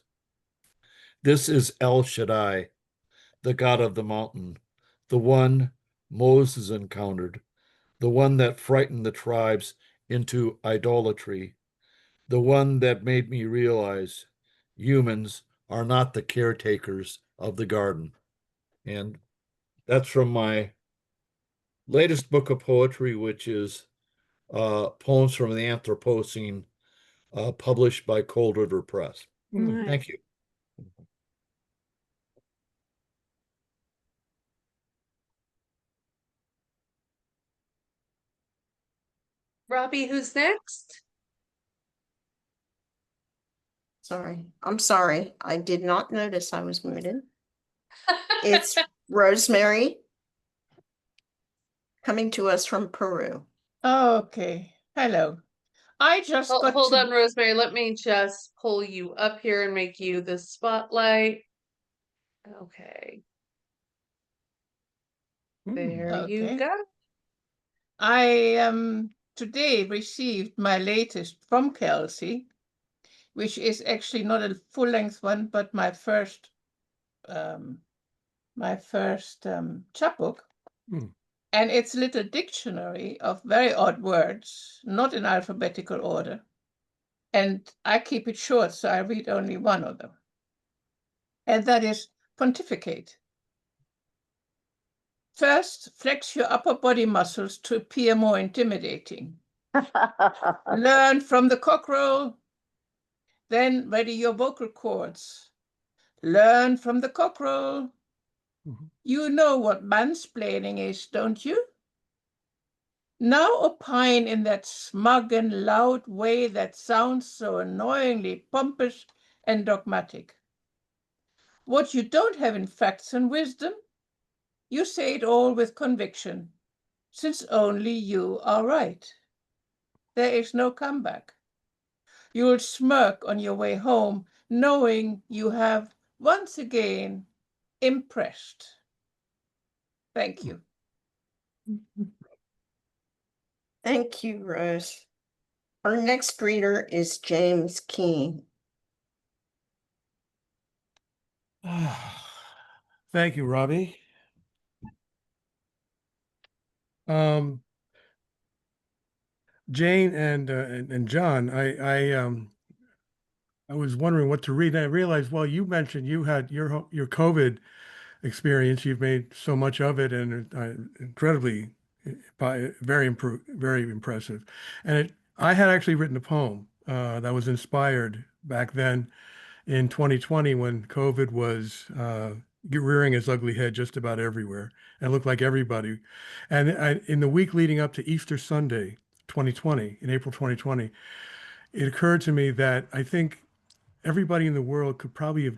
This is El Shaddai, the God of the mountain, the one Moses encountered, the one that frightened the tribes into idolatry, the one that made me realize humans are not the caretakers of the garden. And that's from my latest book of poetry, which is Poems from the Anthropocene, published by Cold River Press. Nice. Thank you. Robbie, who's next? I'm sorry. I did not notice I was muted. It's Rosemary coming to us from Peru. Okay. Hello. I just got Hold to... on, Rosemary. Let me just pull you up here and make you the spotlight. Okay. There you Okay. go. I today received my latest from Kelsey, which is actually not a full-length one, but my first chapbook. And it's a little dictionary of very odd words, not in alphabetical order. And I keep it short, so I read only one of them. And that is pontificate. First, flex your upper body muscles to appear more intimidating. Learn from the cockerel. Then ready your vocal cords. Learn from the cockerel. You know what mansplaining is, don't you? Now opine in that smug and loud way that sounds so annoyingly pompous and dogmatic. What you don't have in facts and wisdom, you say it all with conviction, since only you are right. There is no comeback. You'll smirk on your way home, knowing you have once again impressed. Thank you. Thank you, Rose. Our next reader is James Keene. Thank you, Robbie. Jane and John, I was wondering what to read, and I realized, well, you mentioned you had your COVID experience. You've made so much of it, and incredibly, very impressive. And I had actually written a poem that was inspired back then in 2020 when COVID was rearing its ugly head just about everywhere, and it looked like everybody. And in the week leading up to Easter Sunday, 2020, in April 2020, it occurred to me that I think everybody in the world could probably have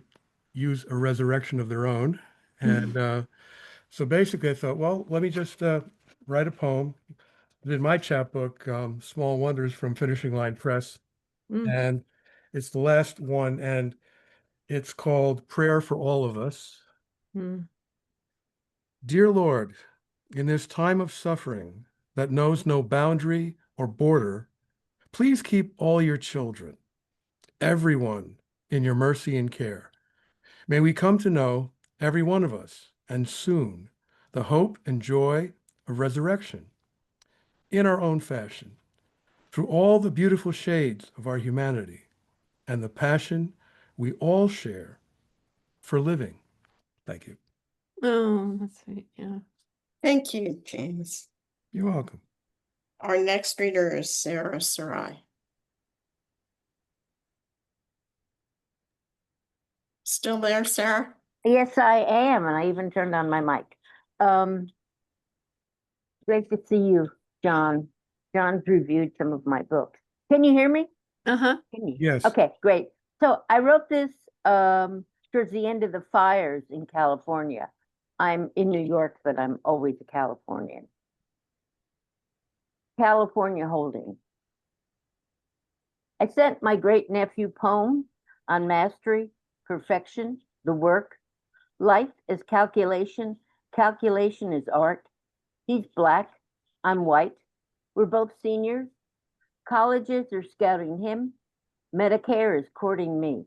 used a resurrection of their own. And so basically I thought, well, let me just write a poem. I did my chapbook, Small Wonders from Finishing Line Press. And it's the last one, and it's called Prayer for All of Us. Dear Lord, in this time of suffering that knows no boundary or border, please keep all your children, everyone, in your mercy and care. May we come to know, every one of us, and soon, the hope and joy of resurrection in our own fashion, through all the beautiful shades of our humanity and the passion we all share for living. Thank you. Oh, that's sweet. Yeah. Thank you, James. You're welcome. Our next reader is Sarah Sarai. Still there, Sarah? Yes, I am, and I even turned on my mic. Great to see you, John. John's reviewed some of my books. Can you hear me? Uh-huh. Can you? Yes. Okay, great. So I wrote this towards the end of the fires in California. I'm in New York, but I'm always a Californian. California Holding. I sent my great nephew poem on mastery, perfection, the work. Life is calculation. Calculation is art. He's black. I'm white. We're both seniors. Colleges are scouting him. Medicare is courting me.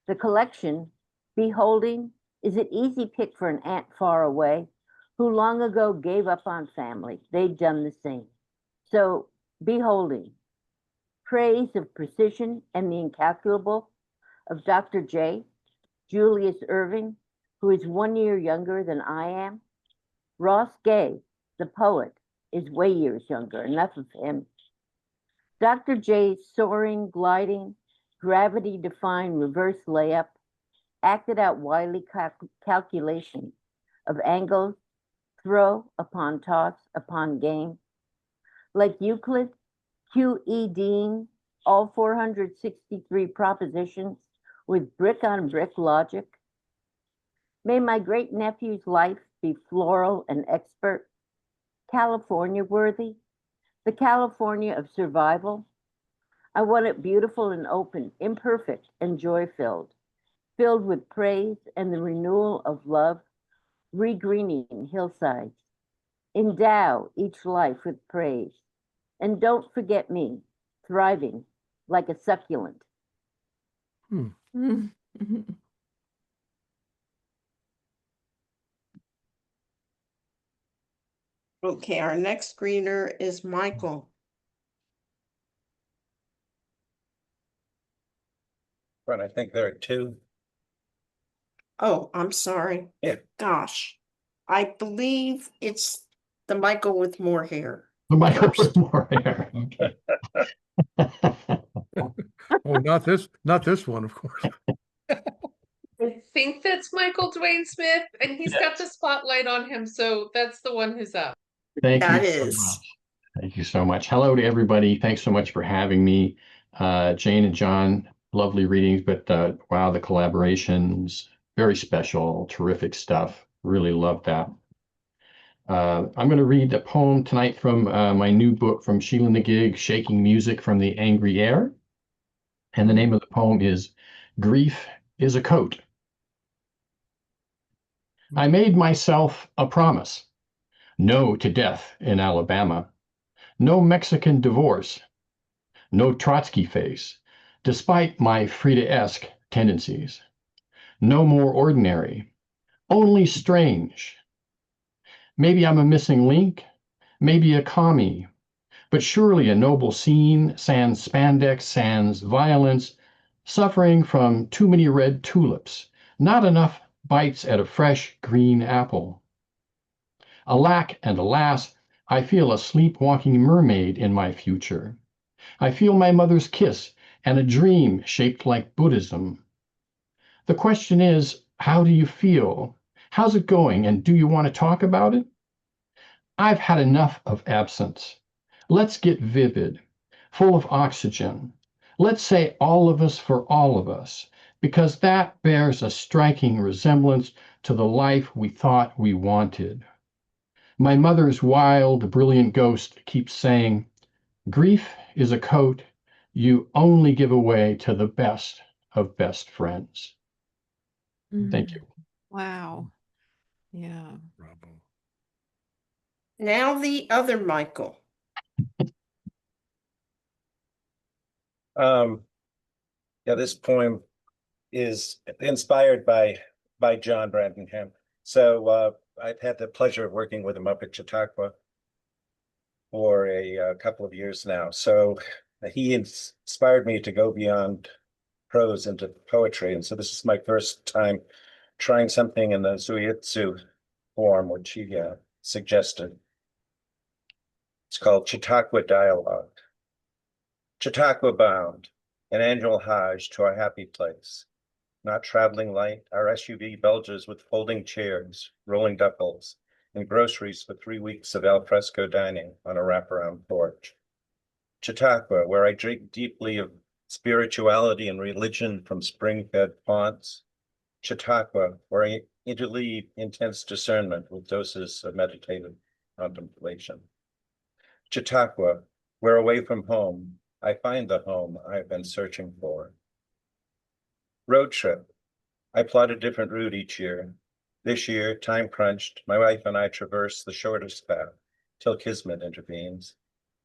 The collection, beholding, is an easy pick for an aunt far away who long ago gave up on family. They'd done the same. So, beholding, praise of precision and the incalculable of Dr. J, Julius Irving, who is 1 year younger than I am. Ross Gay, the poet, is way years younger, enough of him. Dr. J's soaring, gliding, gravity-defying reverse layup acted out wily calculation of angles, throw upon toss upon game. Like Euclid, QEDing all 463 propositions with brick-on-brick logic. May my great-nephew's life be floral and expert, California-worthy, the California of survival. I want it beautiful and open, imperfect and joy-filled, filled with praise and the renewal of love, regreening hillsides. Endow each life with praise, and don't forget me, thriving like a succulent. Okay, our next reader is Michael. But I think there are two. Oh, I'm sorry. Yeah. Gosh, I believe it's the Michael with more hair. The Michael with more hair. Okay. Oh, not this one, of course. I think that's Michael Dwayne Smith, and he's got the spotlight on him, so that's the one who's up. Thank That you so is. much. Thank you so much. Hello to everybody. Thanks so much for having me. Jane and John, lovely readings, but wow, the collaborations, very special, terrific stuff. Really love that. I'm going to read a poem tonight from my new book from Sheila Nagig, Shaking Music from the Angry Air. And the name of the poem is Grief is a Coat. I made myself a promise. No to death in Alabama. No Mexican divorce. No Trotsky face, despite my Frida-esque tendencies. No more ordinary, only strange. Maybe I'm a missing link, maybe a commie, but surely a noble scene sans spandex, sans violence, suffering from too many red tulips, not enough bites at a fresh green apple. Alack and alas, I feel a sleepwalking mermaid in my future. I feel my mother's kiss and a dream shaped like Buddhism. The question is, how do you feel? How's it going? And do you want to talk about it? I've had enough of absence. Let's get vivid, full of oxygen. Let's say all of us for all of us, because that bears a striking resemblance to the life we thought we wanted. My mother's wild, brilliant ghost keeps saying, grief is a coat you only give away to the best of best friends. Thank you. Wow. Yeah. Bravo. Now the other Michael. Yeah, this poem is inspired by John Brantingham. So I've had the pleasure of working with him up at Chautauqua for a couple of years now. So he inspired me to go beyond prose into poetry. And so this is my first time trying something in the Zuiitsu form, which he suggested. It's called Chautauqua Dialogue. Chautauqua bound, an annual Hajj to our happy place. Not traveling light, our SUV belges with folding chairs, rolling duffels, and groceries for 3 weeks of al fresco dining on a wraparound porch. Chautauqua, where I drink deeply of spirituality and religion from spring-fed fonts. Chautauqua, where I interleave intense discernment with doses of meditative contemplation. Chautauqua, where away from home, I find the home I've been searching for. Road trip. I plot a different route each year. This year, time crunched, my wife and I traverse the shortest path till Kismet intervenes.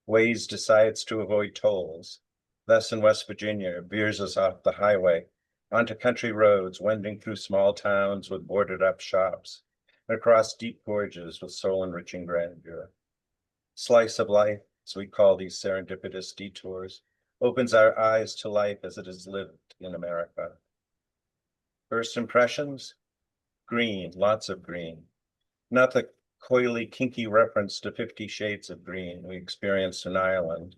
Waze decides to avoid tolls. Thus in West Virginia, veers us off the highway onto country roads, wending through small towns with boarded up shops, and across deep gorges with soul-enriching grandeur. Slice of life, as we call these serendipitous detours, opens our eyes to life as it is lived in America. First impressions? Green, lots of green. Not the coyly, kinky reference to 50 shades of green we experienced in Ireland.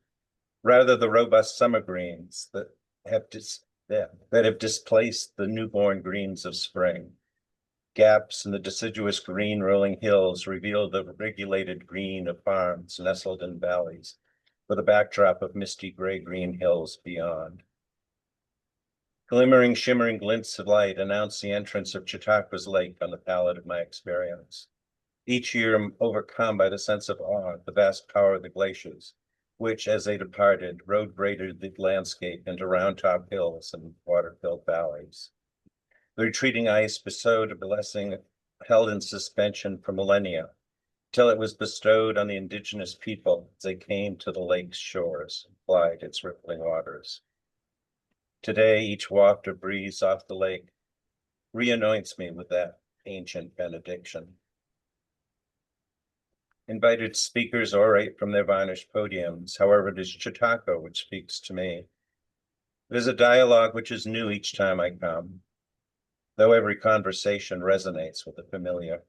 Rather the robust summer greens that have displaced the newborn greens of spring. Gaps in the deciduous green rolling hills reveal the regulated green of farms nestled in valleys, with a backdrop of misty gray-green hills beyond. Glimmering, shimmering glints of light announce the entrance of Chautauqua's lake on the palette of my experience. Each year I'm overcome by the sense of awe at the vast power of the glaciers, which, as they departed, road braided the landscape into round-top hills and water-filled valleys. The retreating ice bestowed a blessing held in suspension for millennia, till it was bestowed on the indigenous people as they came to the lake's shores and plied its rippling waters. Today, each waft of breeze off the lake reanoints me with that ancient benediction. Invited speakers orate from their varnished podiums. However, it is Chautauqua which speaks to me. It is a dialogue which is new each time I come, though every conversation resonates with the familiar.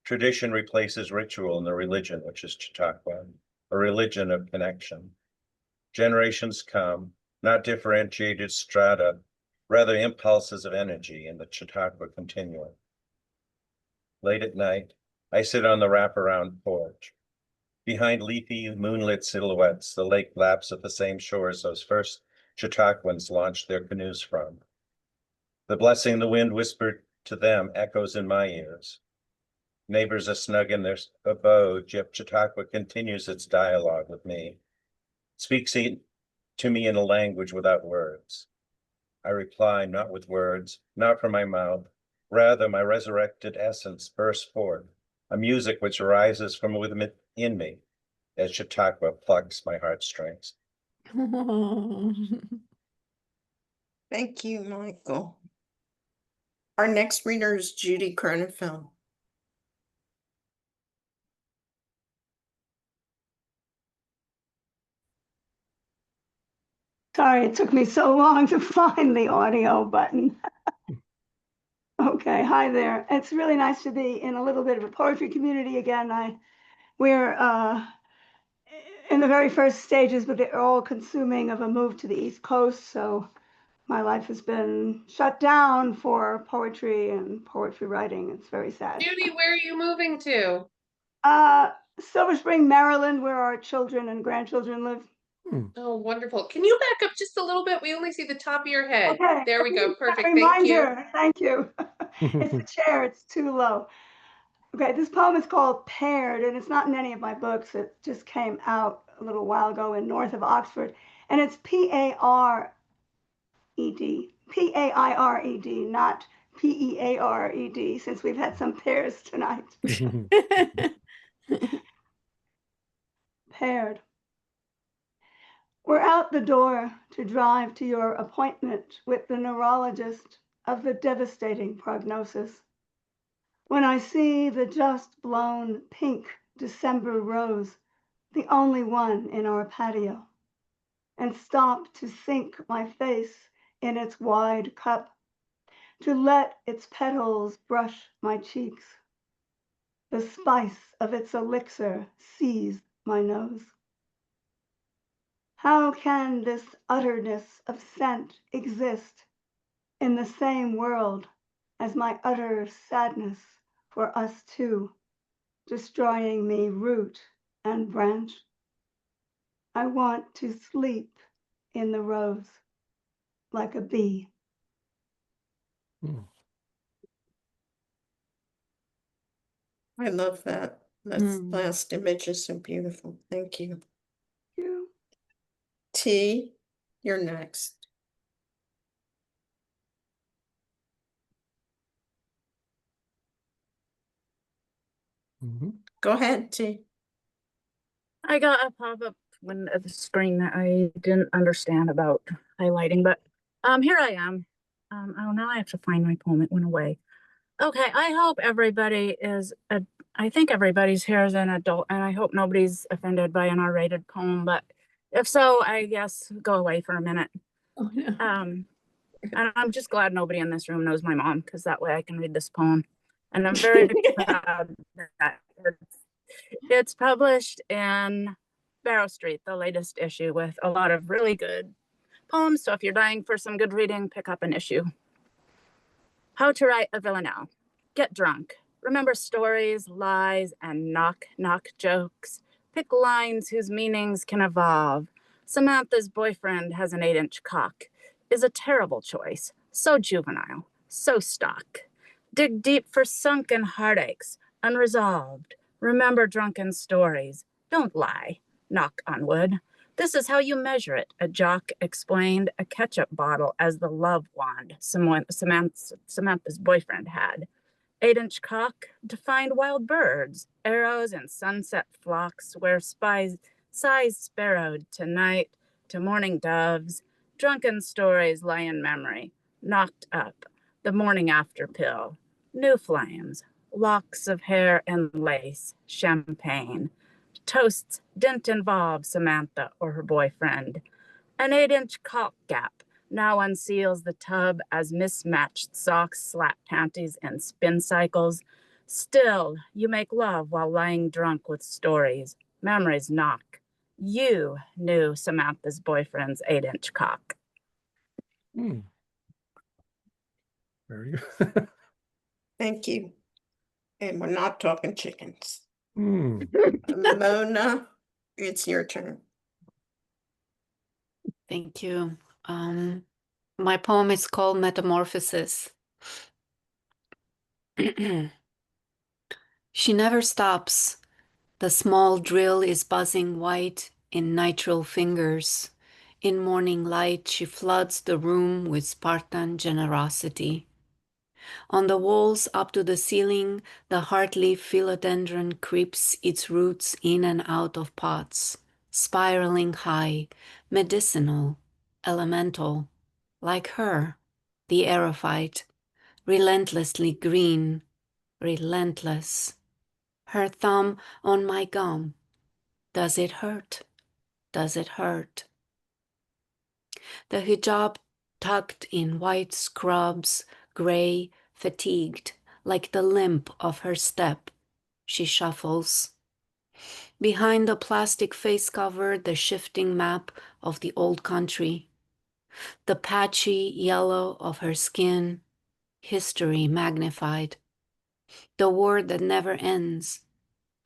Tradition replaces ritual in the religion which is Chautauqua, a religion of connection. Generations come, not differentiated strata, rather impulses of energy in the Chautauqua continuum. Late at night, I sit on the wraparound porch, Behind leafy, moonlit silhouettes, the lake laps at the same shores those first Chautauquans launched their canoes from. The blessing the wind whispered to them echoes in my ears. Neighbors are snug in their abode, yet Chautauqua continues its dialogue with me, speaks to me in a language without words. I reply not with words, not from my mouth, rather my resurrected essence bursts forth, a music which arises from within me as Chautauqua plucks my heartstrings. Thank you, Michael. Our next reader is Judy Cronenfeld. Sorry, it took me so long to find the audio button. Okay, hi there. It's really nice to be in a little bit of a poetry community again. We're in the very first stages, but they're all consuming of a move to the East Coast. So my life has been shut down for poetry and poetry writing. It's very sad. Judy, where are you moving to? Silver Spring, Maryland, where our children and grandchildren live. Oh, wonderful. Can you back up just a little bit? We only see the top of your head. Okay. There we go. Perfect. Thank you. Reminder. Thank you. It's the chair. It's too low. Okay, this poem is called Paired, and it's not in any of my books. It just came out a little while ago in north of Oxford, and it's P-A-R-E-D, P-A-I-R-E-D, not P-E-A-R-E-D, since we've had some pairs tonight. Paired. We're out the door to drive to your appointment with the neurologist of the devastating prognosis. When I see the just blown pink December rose, the only one in our patio, and stop to sink my face in its wide cup, to let its petals brush my cheeks. The spice of its elixir seize my nose. How can this utterness of scent exist in the same world as my utter sadness for us two, destroying me root and branch? I want to sleep in the rose like a bee. I love that. That last image is so beautiful. Thank you. T, you're next. Go ahead, T. I got a pop-up when at the screen that I didn't understand about highlighting, but here I am. Oh, now I have to find my poem. It went away. Okay, I hope everybody is I think everybody's here as an adult, and I hope nobody's offended by an R-rated poem, but if so, I guess go away for a minute. Oh, no. And I'm just glad nobody in this room knows my mom, because that way I can read this poem. And I'm very proud that it's published in Barrow Street, the latest issue, with a lot of really good poems. So if you're dying for some good reading, pick up an issue. How to write a villanelle. Get drunk. Remember stories, lies, and knock jokes. Pick lines whose meanings can evolve. Samantha's boyfriend has an 8-inch cock is a terrible choice. So juvenile, so stock. Dig deep for sunken heartaches, unresolved. Remember drunken stories. Don't lie. Knock on wood. This is how you measure it. A jock explained a ketchup bottle as the love wand Samantha's boyfriend had. 8-inch cock to find wild birds, arrows and sunset flocks where sighs sparrowed tonight to morning doves. Drunken stories lie in memory. Knocked up, the morning after pill. New flames, locks of hair and lace, champagne. Toasts didn't involve Samantha or her boyfriend. An 8-inch caulk gap now unseals the tub as mismatched socks slap panties and spin cycles. Still, you make love while lying drunk with stories. Memories knock. You knew Samantha's boyfriend's 8-inch cock. Very good. Thank you. And we're not talking chickens. Hmm. Mona, it's your turn. Thank you. My poem is called Metamorphosis. She never stops. The small drill is buzzing white in nitrile fingers. In morning light, she floods the room with Spartan generosity. On the walls up to the ceiling, the heartleaf philodendron creeps its roots in and out of pots, spiraling high, medicinal, elemental, like her, the aerophyte, relentlessly green, relentless. Her thumb on my gum. Does it hurt? Does it hurt? The hijab tucked in white scrubs, gray, fatigued, like the limp of her step. She shuffles. Behind the plastic face cover, the shifting map of the old country. The patchy yellow of her skin, history magnified. The war that never ends.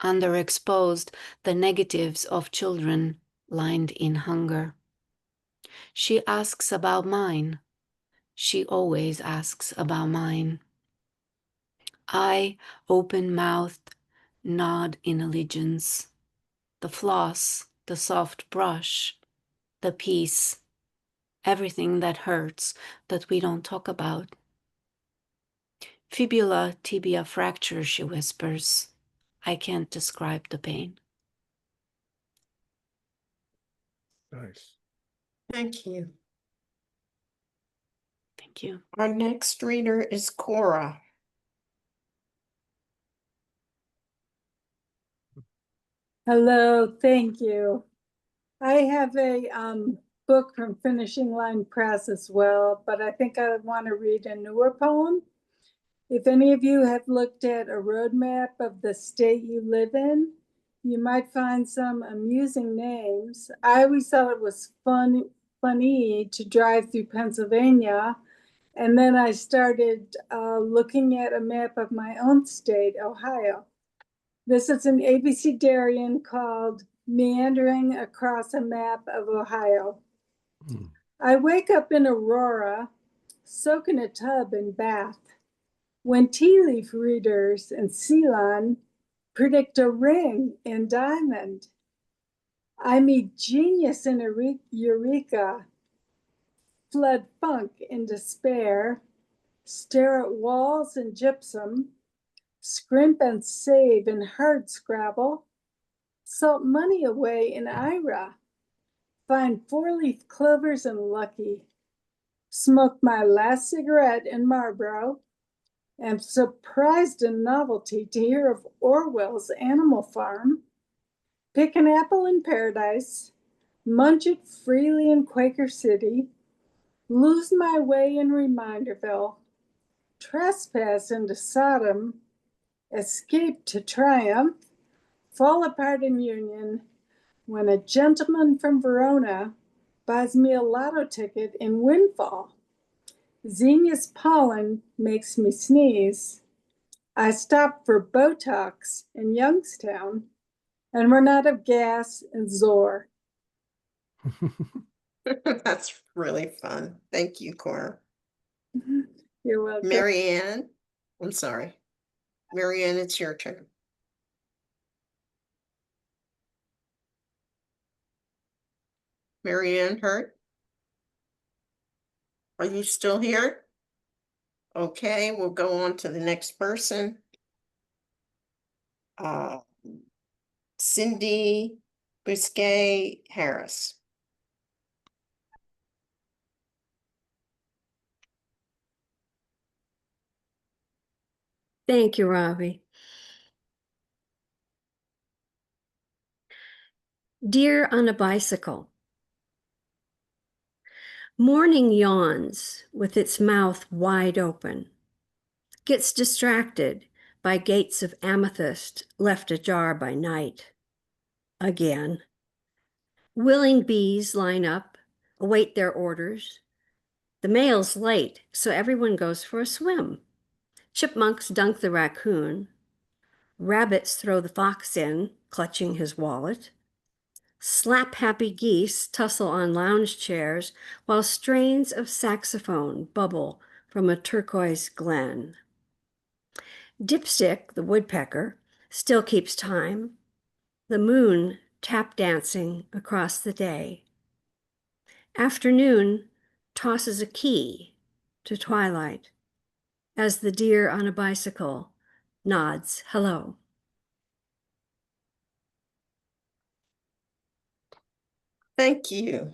Underexposed, the negatives of children lined in hunger. She asks about mine. She always asks about mine. I, open-mouthed, nod in allegiance. The floss, the soft brush, the peace, everything that hurts that we don't talk about. Fibula tibia fracture, she whispers. I can't describe the pain. Nice. Thank you. Thank you. Our next reader is Cora. Hello, thank you. I have a book from Finishing Line Press as well, but I think I want to read a newer poem. If any of you have looked at a roadmap of the state you live in, you might find some amusing names. I always thought it was funny to drive through Pennsylvania, and then I started looking at a map of my own state, Ohio. This is an abecedarian called Meandering Across a Map of Ohio. I wake up in Aurora, soak in a tub in Bath, when tea leaf readers in Ceylon predict a ring in Diamond. I meet genius in Eureka, flood funk in despair, stare at walls in gypsum, scrimp and save in hard scrabble, salt money away in Ira, find four-leaf clovers in Lucky, smoke my last cigarette in Marlboro, am surprised in novelty to hear of Orwell's Animal Farm, pick an apple in Paradise, munch it freely in Quaker City, lose my way in Reminderville, trespass into Sodom, escape to Triumph, fall apart in Union, when a gentleman from Verona buys me a lotto ticket in Windfall. Zinnia's pollen makes me sneeze. I stop for Botox in Youngstown and run out of gas in Zor. That's really fun. Thank you, Cora. You're welcome. Marianne, I'm sorry. Marianne, it's your turn. Marianne Hurt? Are you still here? Okay, we'll go on to the next person. Cindy Busquet Harris. Thank you, Robbie. Deer on a bicycle. Morning yawns with its mouth wide open, gets distracted by gates of amethyst left ajar by night. Again. Willing bees line up, await their orders. The mail's late, so everyone goes for a swim. Chipmunks dunk the raccoon. Rabbits throw the fox in, clutching his wallet. Slap-happy geese tussle on lounge chairs while strains of saxophone bubble from a turquoise glen. Dipstick, the woodpecker, still keeps time, the moon tap dancing across the day. Afternoon tosses a key to twilight as the deer on a bicycle nods hello. Thank you.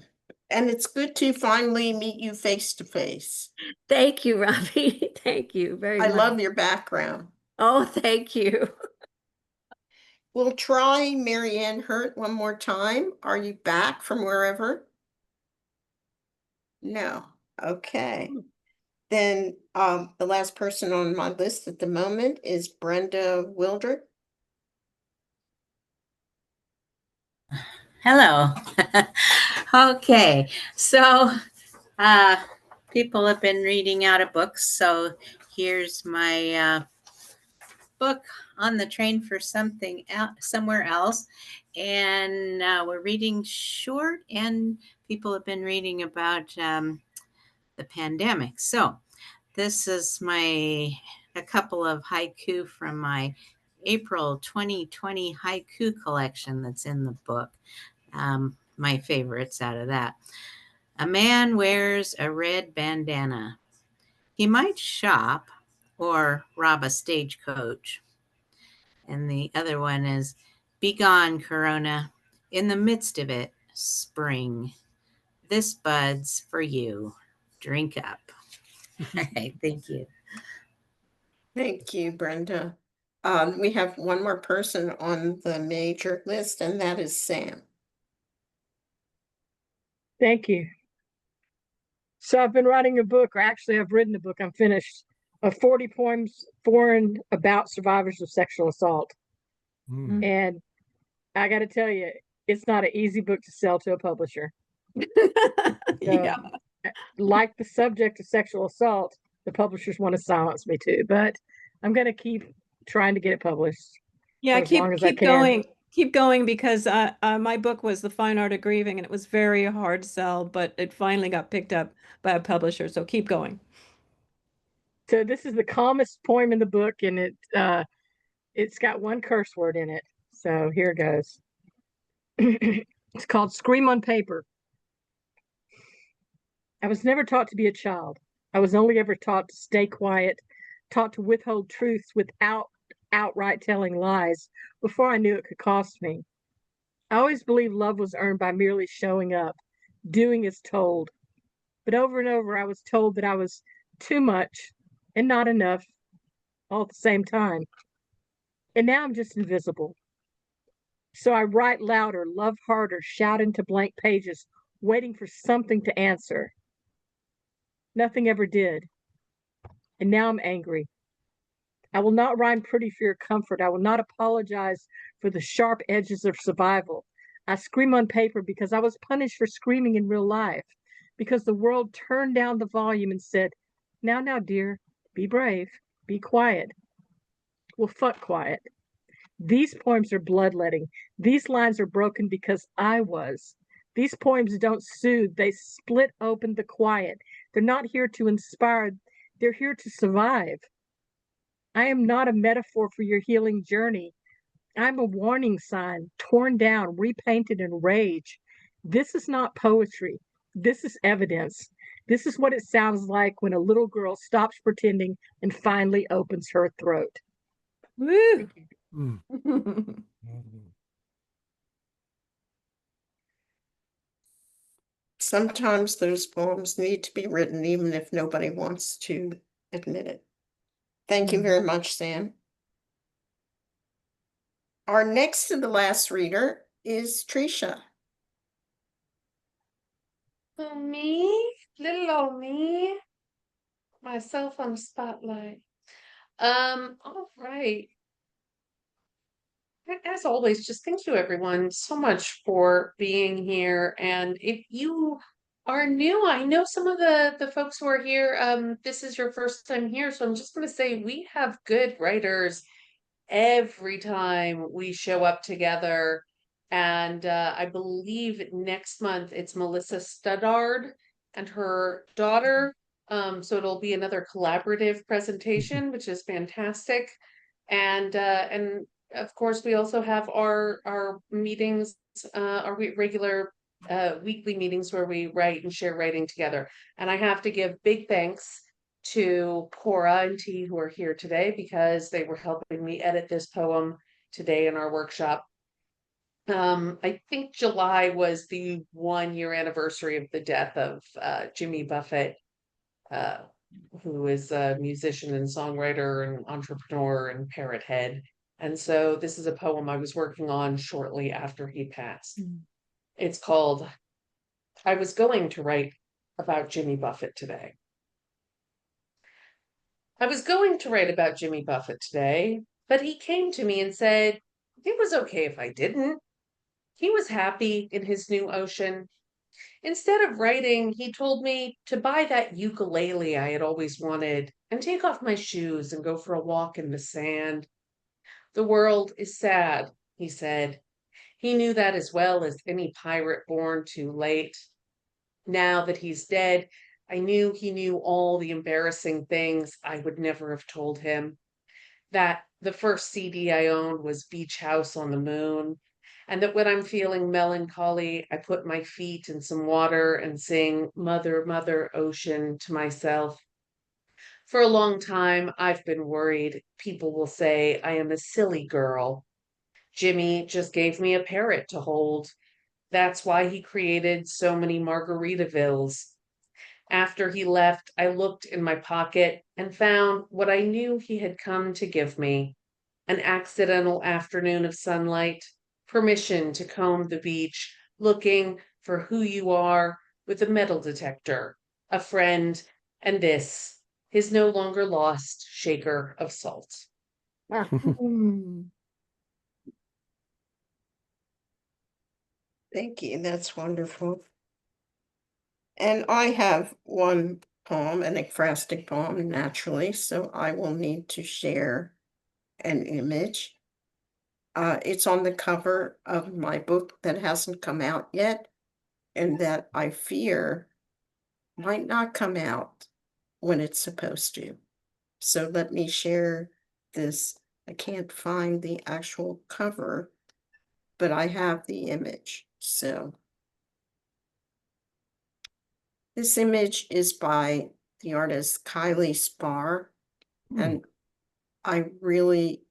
And it's good to finally meet you face to face. Thank you, Robbie. Thank you very much. I love your background. Oh, thank you. We'll try Marianne Hurt one more time. Are you back from wherever? No. Okay. Then the last person on my list at the moment is Brenda Wildred. Hello. Okay, so people have been reading out of books, so here's my book, On the Train for Something Somewhere Else. And we're reading short, and people have been reading about the pandemic. So this is a couple of haiku from my April 2020 haiku collection that's in the book. My favorites out of that. A man wears a red bandana. He might shop or rob a stagecoach. And the other one is, be gone, Corona. In the midst of it, spring. This bud's for you. Drink up. All right, thank you. Thank you, Brenda. We have one more person on the major list, and that is Sam. Thank you. So I've been writing a book, or actually I've written a book, I'm finished, of 40 poems foreign about survivors of sexual assault. And I got to tell you, it's not an easy book to sell to a publisher. Yeah. Like the subject of sexual assault, the publishers want to silence me too, but I'm going to keep trying to get it published. Yeah, as long as I keep can. going. Keep going, because my book was The Fine Art of Grieving, and it was very hard to sell, but it finally got picked up by a publisher. So keep going. So this is the calmest poem in the book, and it's got one curse word in it. So here it goes. It's called Scream on Paper. I was never taught to be a child. I was only ever taught to stay quiet, taught to withhold truths without outright telling lies before I knew it could cost me. I always believed love was earned by merely showing up, doing as told. But over and over, I was told that I was too much and not enough all at the same time. And now I'm just invisible. So I write louder, love harder, shout into blank pages, waiting for something to answer. Nothing ever did. And now I'm angry. I will not rhyme pretty for your comfort. I will not apologize for the sharp edges of survival. I scream on paper because I was punished for screaming in real life, because the world turned down the volume and said, now, dear, be brave, be quiet. Well, fuck quiet. These poems are bloodletting. These lines are broken because I was. These poems don't soothe. They split open the quiet. They're not here to inspire. They're here to survive. I am not a metaphor for your healing journey. I'm a warning sign, torn down, repainted in rage. This is not poetry. This is evidence. This is what it sounds like when a little girl stops pretending and finally opens her throat. Woo! Sometimes those poems need to be written even if nobody wants to admit it. Thank you very much, Sam. Our next to the last reader is Tresha. Oh, me? Little old me? Myself on the spotlight. All right. As always, just thank you everyone so much for being here. And if you are new, I know some of the folks who are here, this is your first time here, so I'm just going to say we have good writers every time we show up together. And I believe next month it's Melissa Studdard and her daughter. So it'll be another collaborative presentation, which is fantastic. And of course, we also have our meetings, our regular weekly meetings where we write and share writing together. And I have to give big thanks to Cora and T, who are here today, because they were helping me edit this poem today in our workshop. I think July was the 1-year anniversary of the death of Jimmy Buffett, who is a musician and songwriter and entrepreneur and parrot head. And so this is a poem I was working on shortly after he passed. It's called, I was going to write about Jimmy Buffett today. I was going to write about Jimmy Buffett today, but he came to me and said, it was okay if I didn't. He was happy in his new ocean. Instead of writing, he told me to buy that ukulele I had always wanted and take off my shoes and go for a walk in the sand. The world is sad, he said. He knew that as well as any pirate born too late. Now that he's dead, I knew he knew all the embarrassing things I would never have told him. That the first CD I owned was Beach House on the Moon, and that when I'm feeling melancholy, I put my feet in some water and sing Mother, Mother Ocean to myself. For a long time, I've been worried people will say I am a silly girl. Jimmy just gave me a parrot to hold. That's why he created so many Margaritavilles. After he left, I looked in my pocket and found what I knew he had come to give me: an accidental afternoon of sunlight, permission to comb the beach, looking for who you are with a metal detector, a friend, and this, his no longer lost shaker of salt. Thank you. That's wonderful. And I have one poem, an ekphrastic poem, naturally, so I will need to share an image. It's on the cover of my book that hasn't come out yet, and that I fear might not come out when it's supposed to. So let me share this. I can't find the actual cover, but I have the image. So this image is by the artist Kylie Spar, and I really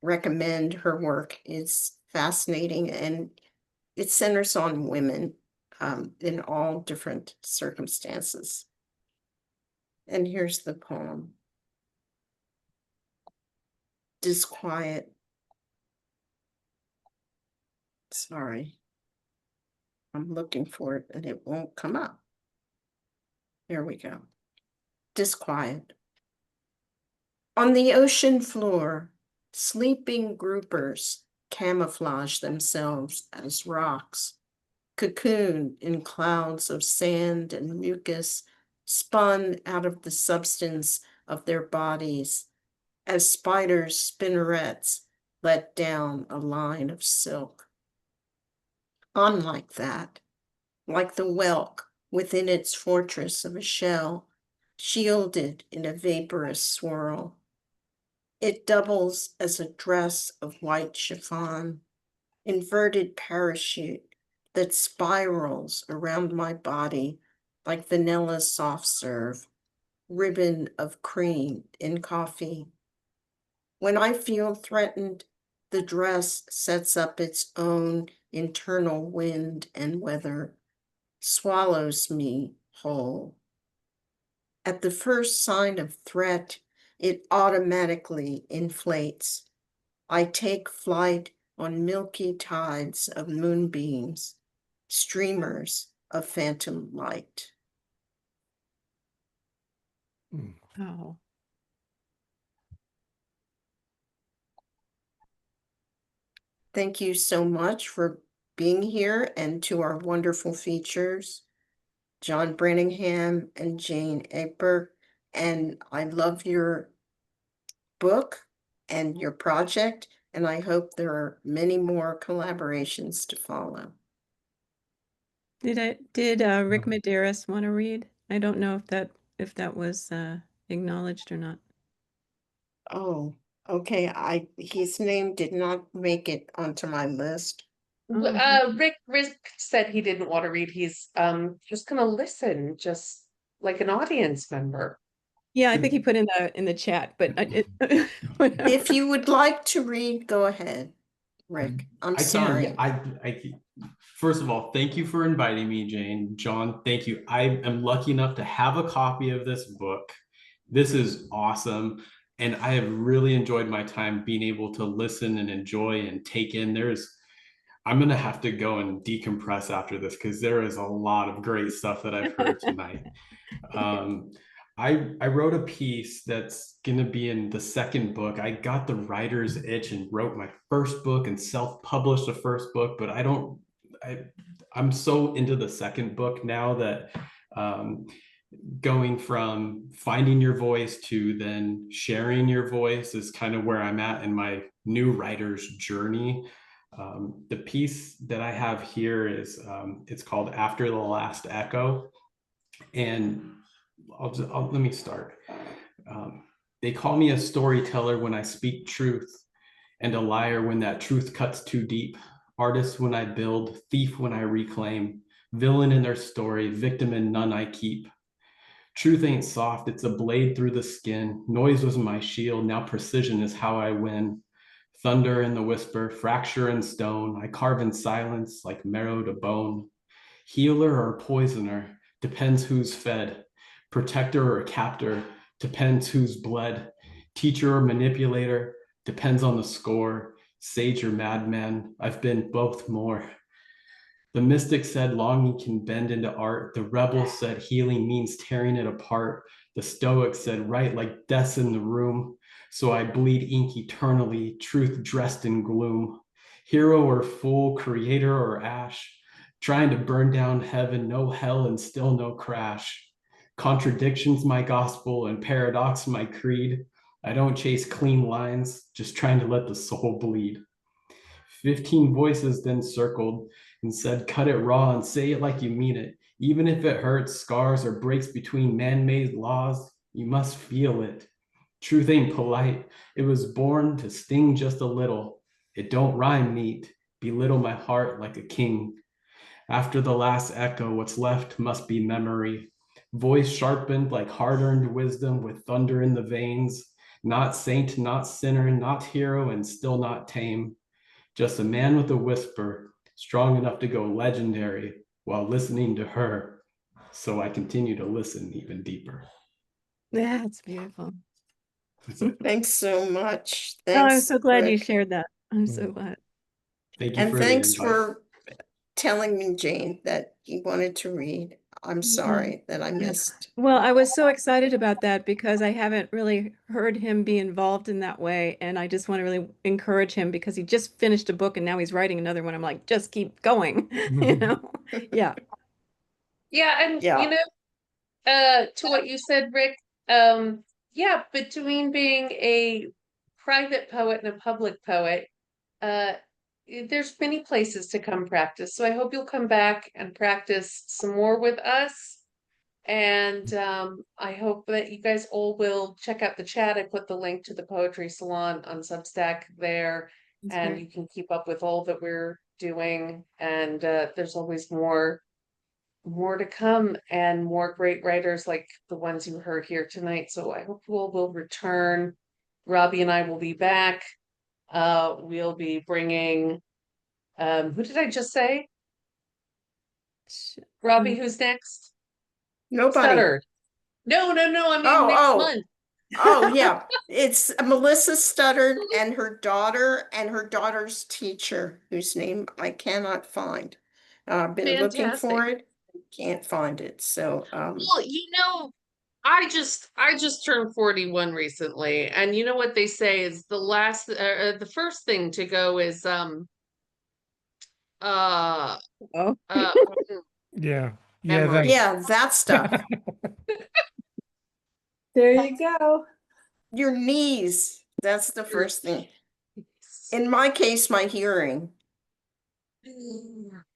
recommend her work. It's fascinating, and it centers on women in all different circumstances. And here's the poem. Disquiet. Sorry. I'm looking for it and it won't come up. Here we go. Disquiet. On the ocean floor, sleeping groupers camouflage themselves as rocks, cocoon in clouds of sand and mucus, spun out of the substance of their bodies as spiders' spinnerets let down a line of silk. Unlike that, like the whelk within its fortress of a shell, shielded in a vaporous swirl, it doubles as a dress of white chiffon, inverted parachute that spirals around my body like vanilla soft serve, ribbon of cream in coffee. When I feel threatened, the dress sets up its own internal wind and weather, swallows me whole. At the first sign of threat, it automatically inflates. I take flight on milky tides of moonbeams, streamers of phantom light. Oh. Thank you so much for being here, and to our wonderful features, John Brantingham and Jane Aper. And I love your book, and your project, and I hope there are many more collaborations to follow. Did Rick Medeiros want to read? I don't know if that was acknowledged or not. Oh, okay. His name did not make it onto my list. Rick said he didn't want to read. He's just gonna listen, just like an audience member. Yeah, I think he put in the chat, but if you would like to read, go ahead, Rick. I'm sorry. First of all, thank you for inviting me, Jane. John, thank you. I am lucky enough to have a copy of this book. This is awesome. And I have really enjoyed my time being able to listen and enjoy and take in. I'm going to have to go and decompress after this because there is a lot of great stuff that I've heard tonight. I wrote a piece that's going to be in the second book. I got the writer's itch and wrote my first book and self-published the first book, but I'm so into the second book now that going from finding your voice to then sharing your voice is kind of where I'm at in my new writer's journey. The piece that I have here is it's called After the Last Echo. And let me start. They call me a storyteller when I speak truth, and a liar when that truth cuts too deep. Artist when I build, thief when I reclaim, villain in their story, victim in none I keep. Truth ain't soft, it's a blade through the skin. Noise was my shield, now precision is how I win. Thunder in the whisper, fracture in stone. I carve in silence like marrow to bone. Healer or poisoner, depends who's fed. Protector or captor, depends who's bled. Teacher or manipulator, depends on the score. Sage or madman, I've been both more. The mystic said longing can bend into art. The rebel said healing means tearing it apart. The stoic said right like death's in the room. So I bleed ink eternally, truth dressed in gloom. Hero or fool, creator or ash, trying to burn down heaven, no hell and still no crash. Contradictions my gospel and paradox my creed. I don't chase clean lines, just trying to let the soul bleed. 15 voices then circled and said, cut it raw and say it like you mean it. Even if it hurts, scars, or breaks between man-made laws, you must feel it. Truth ain't polite. It was born to sting just a little. It don't rhyme neat. Belittle my heart like a king. After the last echo, what's left must be memory. Voice sharpened like hard-earned wisdom with thunder in the veins. Not saint, not sinner, not hero, and still not tame. Just a man with a whisper, strong enough to go legendary while listening to her. So I continue to listen even deeper. Yeah, it's beautiful. Thanks so much. Oh, I'm Thanks, so glad you Rick. shared that. I'm so glad. Thank you And for thanks the invite. for telling me, Jane, that you wanted to read. I'm sorry that I missed. Well, I was so excited about that because I haven't really heard him be involved in that way. And I just want to really encourage him because he just finished a book and now he's writing another one. I'm like, just keep going, you know? Yeah. Yeah, and Yeah. you know, to what you said, Rick, yeah, between being a private poet and a public poet, there's many places to come practice. So I hope you'll come back and practice some more with us. And I hope that you guys all will check out the chat. I put the link to the Poetry Salon on Substack there, and you can keep up with all that we're doing. And there's always more to come and more great writers like the ones you heard here tonight. So I hope you all will return. Robbie and I will be back. We'll be bringing, who did I just say? Robbie, who's next? Nobody. Stuttered. No, I mean next month. Oh, yeah. It's Melissa Stuttered and her daughter's teacher, whose name I cannot find. I've been looking for it, can't find it. So, well, you know, I just turned 41 recently, and you know what they say is the first thing to go is Yeah. memory. Yeah, that stuff. There you go. Your knees. That's the first thing. In my case, my hearing. My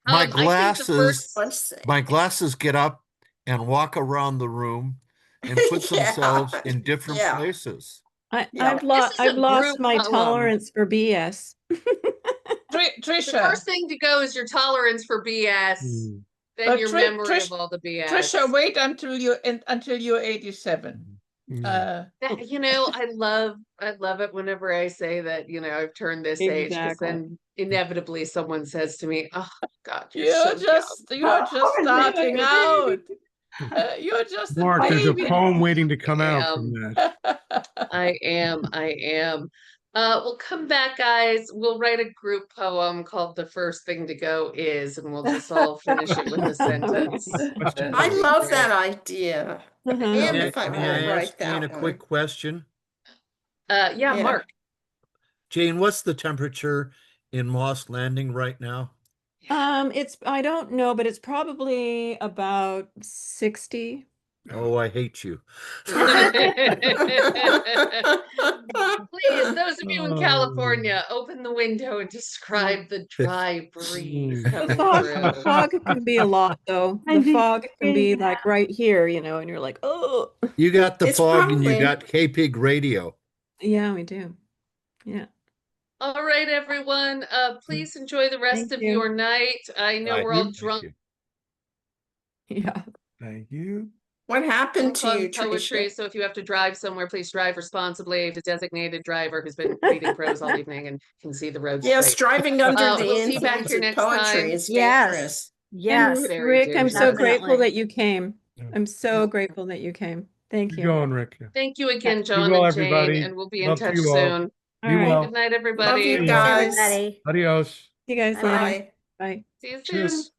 I think the glasses, my glasses get up and walk around the room and put Yeah, themselves in different yeah. places. I've This is I've a lost group my poem. tolerance for BS. The Trisha, first thing to go is your tolerance for BS, then but your memory of all the BS. Trisha, wait until you're 87. You know, I love it whenever I say that, you know, I've turned this age, because Exactly. then inevitably someone says to me, "Oh God, you're You're so just young." starting out. You're just Mark, a there's a baby. poem waiting to come out from that. I am. We'll come back, guys. We'll write a group poem called "The First Thing to Go Is," and we'll just all finish it with a sentence. I love that idea. Damn if I May won't I write ask Jane a that quick one. question? Yeah, Mark. Jane, what's the temperature in Moss Landing right now? I don't know, but it's probably about 60. Oh, I hate you. Please, those of you in California, open the window and describe the dry breeze coming The through. fog can be a lot, though. The fog can be like right here, you know, and you're like, oh. You got the It's fog and you probably- got K-Pig radio. Yeah, we do. Yeah. All right, everyone. Please enjoy the rest Thank of you. your night. I know Bye. we're all Thank drunk you. Yeah. Thank you. What happened to on you, poetry, Trisha? so if you have to drive somewhere, please drive responsibly. The designated driver who's been reading prose all evening and can see the road Yes, straight. driving under the We'll see you back influence here of next time. poetry is Yes. dangerous. Yes. And Very Rick, I'm so dangerous. grateful Definitely. that you came. I'm so grateful that you came. Thank Keep you. going, Rick. Thank you again, Be John well, and Jane, everybody. and we'll be in Love touch you all. soon. All Be right. well. Good night, Love everybody. you See ya. guys. Everybody. Adios. See you guys later. Bye. Bye. See you soon. Cheers.